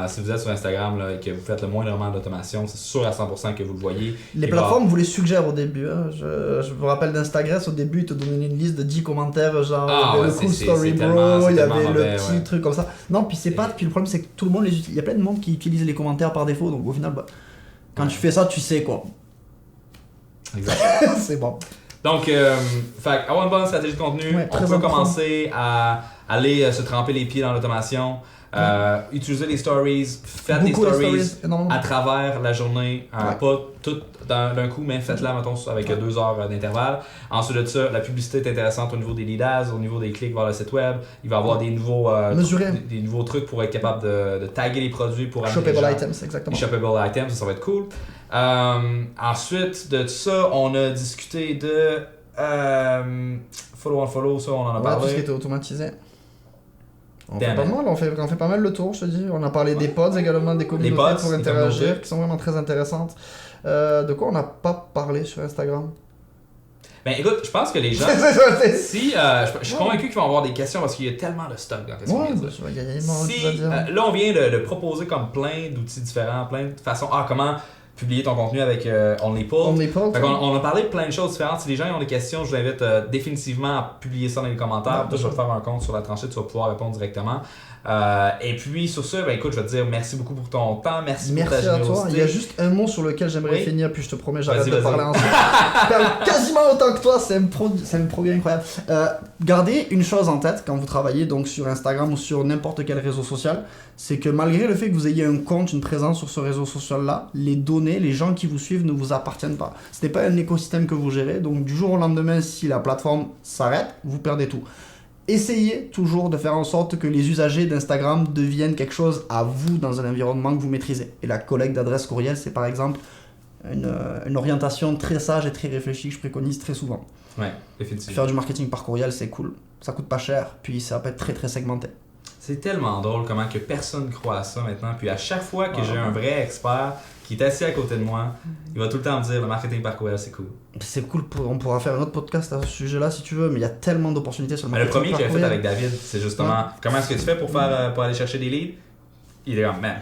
Si vous êtes sur Instagram là, et que vous faites le moindrement d'automation, c'est sûr à 100% que vous le voyez.
Les plateformes vous les suggèrent au début. Hein. Je me rappelle d'Instagram, au début, ils te donnaient une liste de 10 commentaires, genre le cool story, bro, il y avait le petit truc comme ça. Non, puis c'est pas. Puis le problème, c'est que tout le monde les utilise. Il y a plein de monde qui utilise les commentaires par défaut, donc au final, quand tu fais ça, tu sais quoi.
Exactement.
C'est bon.
Donc, avoir une bonne stratégie de contenu, on peut commencer à aller se tremper les pieds dans l'automation, utiliser les stories, faire des stories à travers la journée, pas tout d'un coup, mais faites-la, mettons, avec 2 heures d'intervalle. Ensuite de ça, la publicité est intéressante au niveau des lead ads, au niveau des clics vers le site web. Il va y avoir des nouveaux trucs pour être capable de taguer les produits pour amener
Shoppable items, exactement.
Les shoppable items, ça va être cool. Ensuite de ça, on a discuté de follow on follow, ça on en a parlé.
Tout ce qui était automatisé. On fait pas mal le tour, je te dis. On a parlé des pods également, des communautés pour interagir, qui sont vraiment très intéressantes. De quoi on n'a pas parlé sur Instagram?
Ben écoute, je pense que les gens, je suis convaincu qu'ils vont avoir des questions parce qu'il y a tellement de stock dans ce qu'on vient de dire. Là on vient de proposer comme plein d'outils différents, plein de façons. Comment publier ton contenu avec OnlyPull. On a parlé de plein de choses différentes. Si les gens ont des questions, je vous invite définitivement à publier ça dans les commentaires. Je vais te faire un compte sur la tranchée, tu vas pouvoir répondre directement. Et puis sur ça, écoute, je vais te dire merci beaucoup pour ton temps, merci pour ta générosité. Merci à toi.
Il y a juste un mot sur lequel j'aimerais finir, puis je te promets, j'arrête de parler ensuite. Je parle quasiment autant que toi, c'est un progrès incroyable. Gardez une chose en tête quand vous travaillez donc sur Instagram ou sur n'importe quel réseau social, c'est que malgré le fait que vous ayez un compte, une présence sur ce réseau social-là, les données, les gens qui vous suivent ne vous appartiennent pas. Ce n'est pas un écosystème que vous gérez, donc du jour au lendemain, si la plateforme s'arrête, vous perdez tout. Essayez toujours de faire en sorte que les usagers d'Instagram deviennent quelque chose à vous dans un environnement que vous maîtrisez. Et la collecte d'adresse courriel, c'est par exemple une orientation très sage et très réfléchie que je préconise très souvent.
Ouais, effectivement.
Faire du marketing par courriel, c'est cool. Ça coûte pas cher, puis ça peut être très très segmenté.
C'est tellement drôle comment que personne croit à ça maintenant. Puis à chaque fois que j'ai un vrai expert qui est assis à côté de moi, il va tout le temps me dire le marketing par courriel, c'est cool.
C'est cool, on pourra faire un autre podcast à ce sujet-là si tu veux, mais il y a tellement d'opportunités sur le marketing.
Le premier que j'avais fait avec David, c'est justement comment est-ce que tu fais pour aller chercher des leads? Il est comme, man,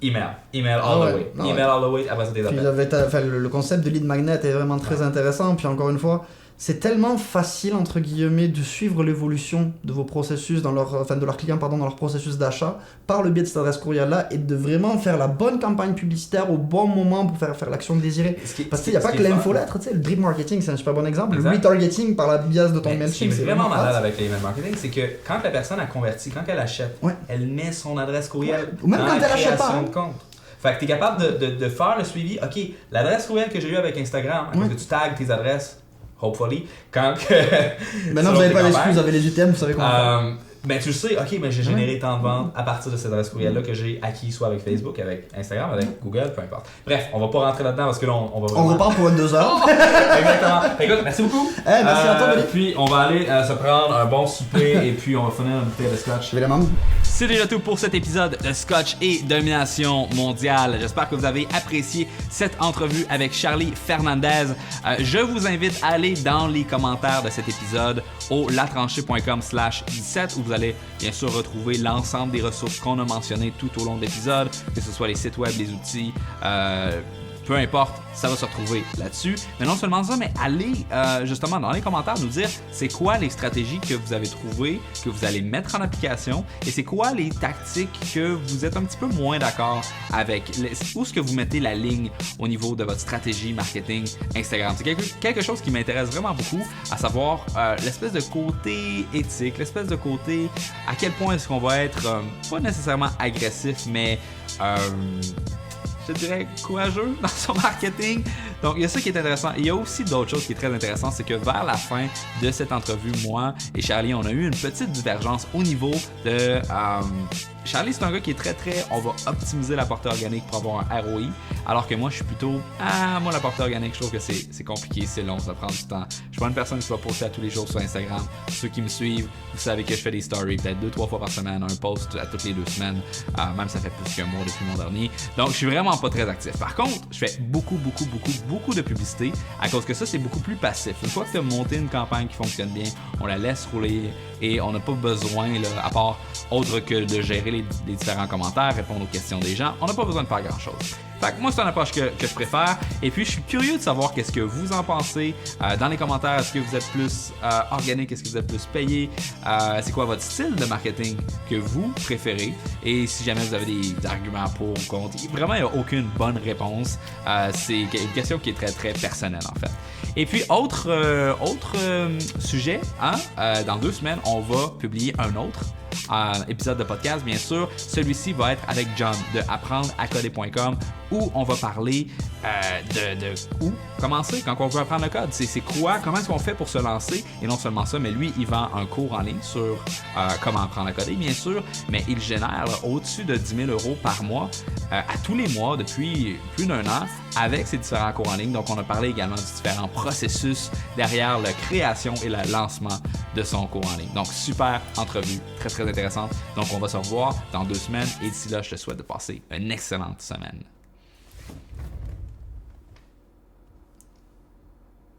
email all the way. Email all the way, après ça t'es
puis le concept de lead magnet est vraiment très intéressant, puis encore une fois, c'est tellement facile, entre guillemets, de suivre l'évolution de vos processus, de leurs clients, dans leur processus d'achat, par le biais de cette adresse courriel-là, et de vraiment faire la bonne campagne publicitaire au bon moment pour faire l'action désirée. Parce qu'il n'y a pas que l'infolettre, le drip marketing, c'est un super bon exemple.
Exact.
Le retargeting par la biais de ton MailChimp.
Ce qui est vraiment malade avec l'email marketing, c'est que quand la personne a converti, quand elle achète, elle met son adresse courriel
ou même
dans
quand
la
elle achète pas.
création de compte. Fait que tu es capable de faire le suivi. OK, l'adresse courriel que j'ai eue avec Instagram, à cause que tu tags tes adresses, hopefully, quand que.
Maintenant, vous n'avez pas d'excuses, vous avez les UTM, vous savez comment faire.
Ben tu le sais, ok, mais j'ai généré tant de ventes à partir de cette adresse courriel-là que j'ai acquis soit avec Facebook, avec Instagram, avec Google, peu importe. Bref, on va pas rentrer là-dedans parce que là, on va vraiment...
On repart pour 2 heures.
Exactement. Écoute, merci beaucoup.
Merci à toi, Billy.
Puis on va aller se prendre un bon souper et puis on va finir une bouteille de scotch.
Évidemment.
C'est déjà tout pour cet épisode de Scotch et Domination Mondiale. J'espère que vous avez apprécié cette entrevue avec Charlie Fernandez. Je vous invite à aller dans les commentaires de cet épisode au latranchée.com/17 où vous allez bien sûr retrouver l'ensemble des ressources qu'on a mentionnées tout au long de l'épisode, que ce soit les sites web, les outils, peu importe, ça va se retrouver là-dessus. Mais non seulement ça, mais allez justement dans les commentaires nous dire c'est quoi les stratégies que vous avez trouvées, que vous allez mettre en application et c'est quoi les tactiques que vous êtes un petit peu moins d'accord avec. Où est-ce que vous mettez la ligne au niveau de votre stratégie marketing Instagram? C'est quelque chose qui m'intéresse vraiment beaucoup, à savoir l'espèce de côté éthique, l'espèce de côté à quel point est-ce qu'on va être pas nécessairement agressif, mais je dirais courageux dans son marketing. Donc il y a ça qui est intéressant. Il y a aussi d'autres choses qui est très intéressant, c'est que vers la fin de cette entrevue, moi et Charlie, on a eu une petite divergence au niveau de... Charlie, c'est un gars qui est très, on va optimiser la portée organique pour avoir un ROI, alors que moi, je suis plutôt, moi, la portée organique, je trouve que c'est compliqué, c'est long, ça prend du temps. Je suis pas une personne qui va poster à tous les jours sur Instagram. Ceux qui me suivent, vous savez que je fais des stories peut-être 2-3 fois par semaine, un post à toutes les 2 semaines, même ça fait plus qu'un mois depuis mon dernier. Donc, je suis vraiment pas très actif. Par contre, je fais beaucoup de publicité, à cause que ça, c'est beaucoup plus passif. Une fois que tu as monté une campagne qui fonctionne bien, on la laisse rouler et on n'a pas besoin, là, à part autre que de gérer les différents commentaires, répondre aux questions des gens, on n'a pas besoin de faire grand-chose. Fait que moi, c'est une approche que je préfère. Et puis, je suis curieux de savoir qu'est-ce que vous en pensez dans les commentaires. Est-ce que vous êtes plus organique? Est-ce que vous êtes plus payé? C'est quoi votre style de marketing que vous préférez? Et si jamais vous avez des arguments pour ou contre, vraiment, il n'y a aucune bonne réponse. C'est une question qui est très personnelle, en fait. Et puis, autre sujet, dans 2 semaines, on va publier un autre épisode de podcast, bien sûr. Celui-ci va être avec John de apprendracoder.com où on va parler de où commencer quand on veut apprendre le code. C'est quoi, comment est-ce qu'on fait pour se lancer? Et non seulement ça, mais lui, il vend un cours en ligne sur comment apprendre à coder, bien sûr, mais il génère au-dessus de 10 000 € par mois à tous les mois depuis plus d'1 an avec ses différents cours en ligne. Donc, on a parlé également des différents processus derrière la création et le lancement de son cours en ligne. Donc, super entrevue, très intéressante. Donc, on va se revoir dans 2 semaines et d'ici là, je te souhaite de passer une excellente semaine.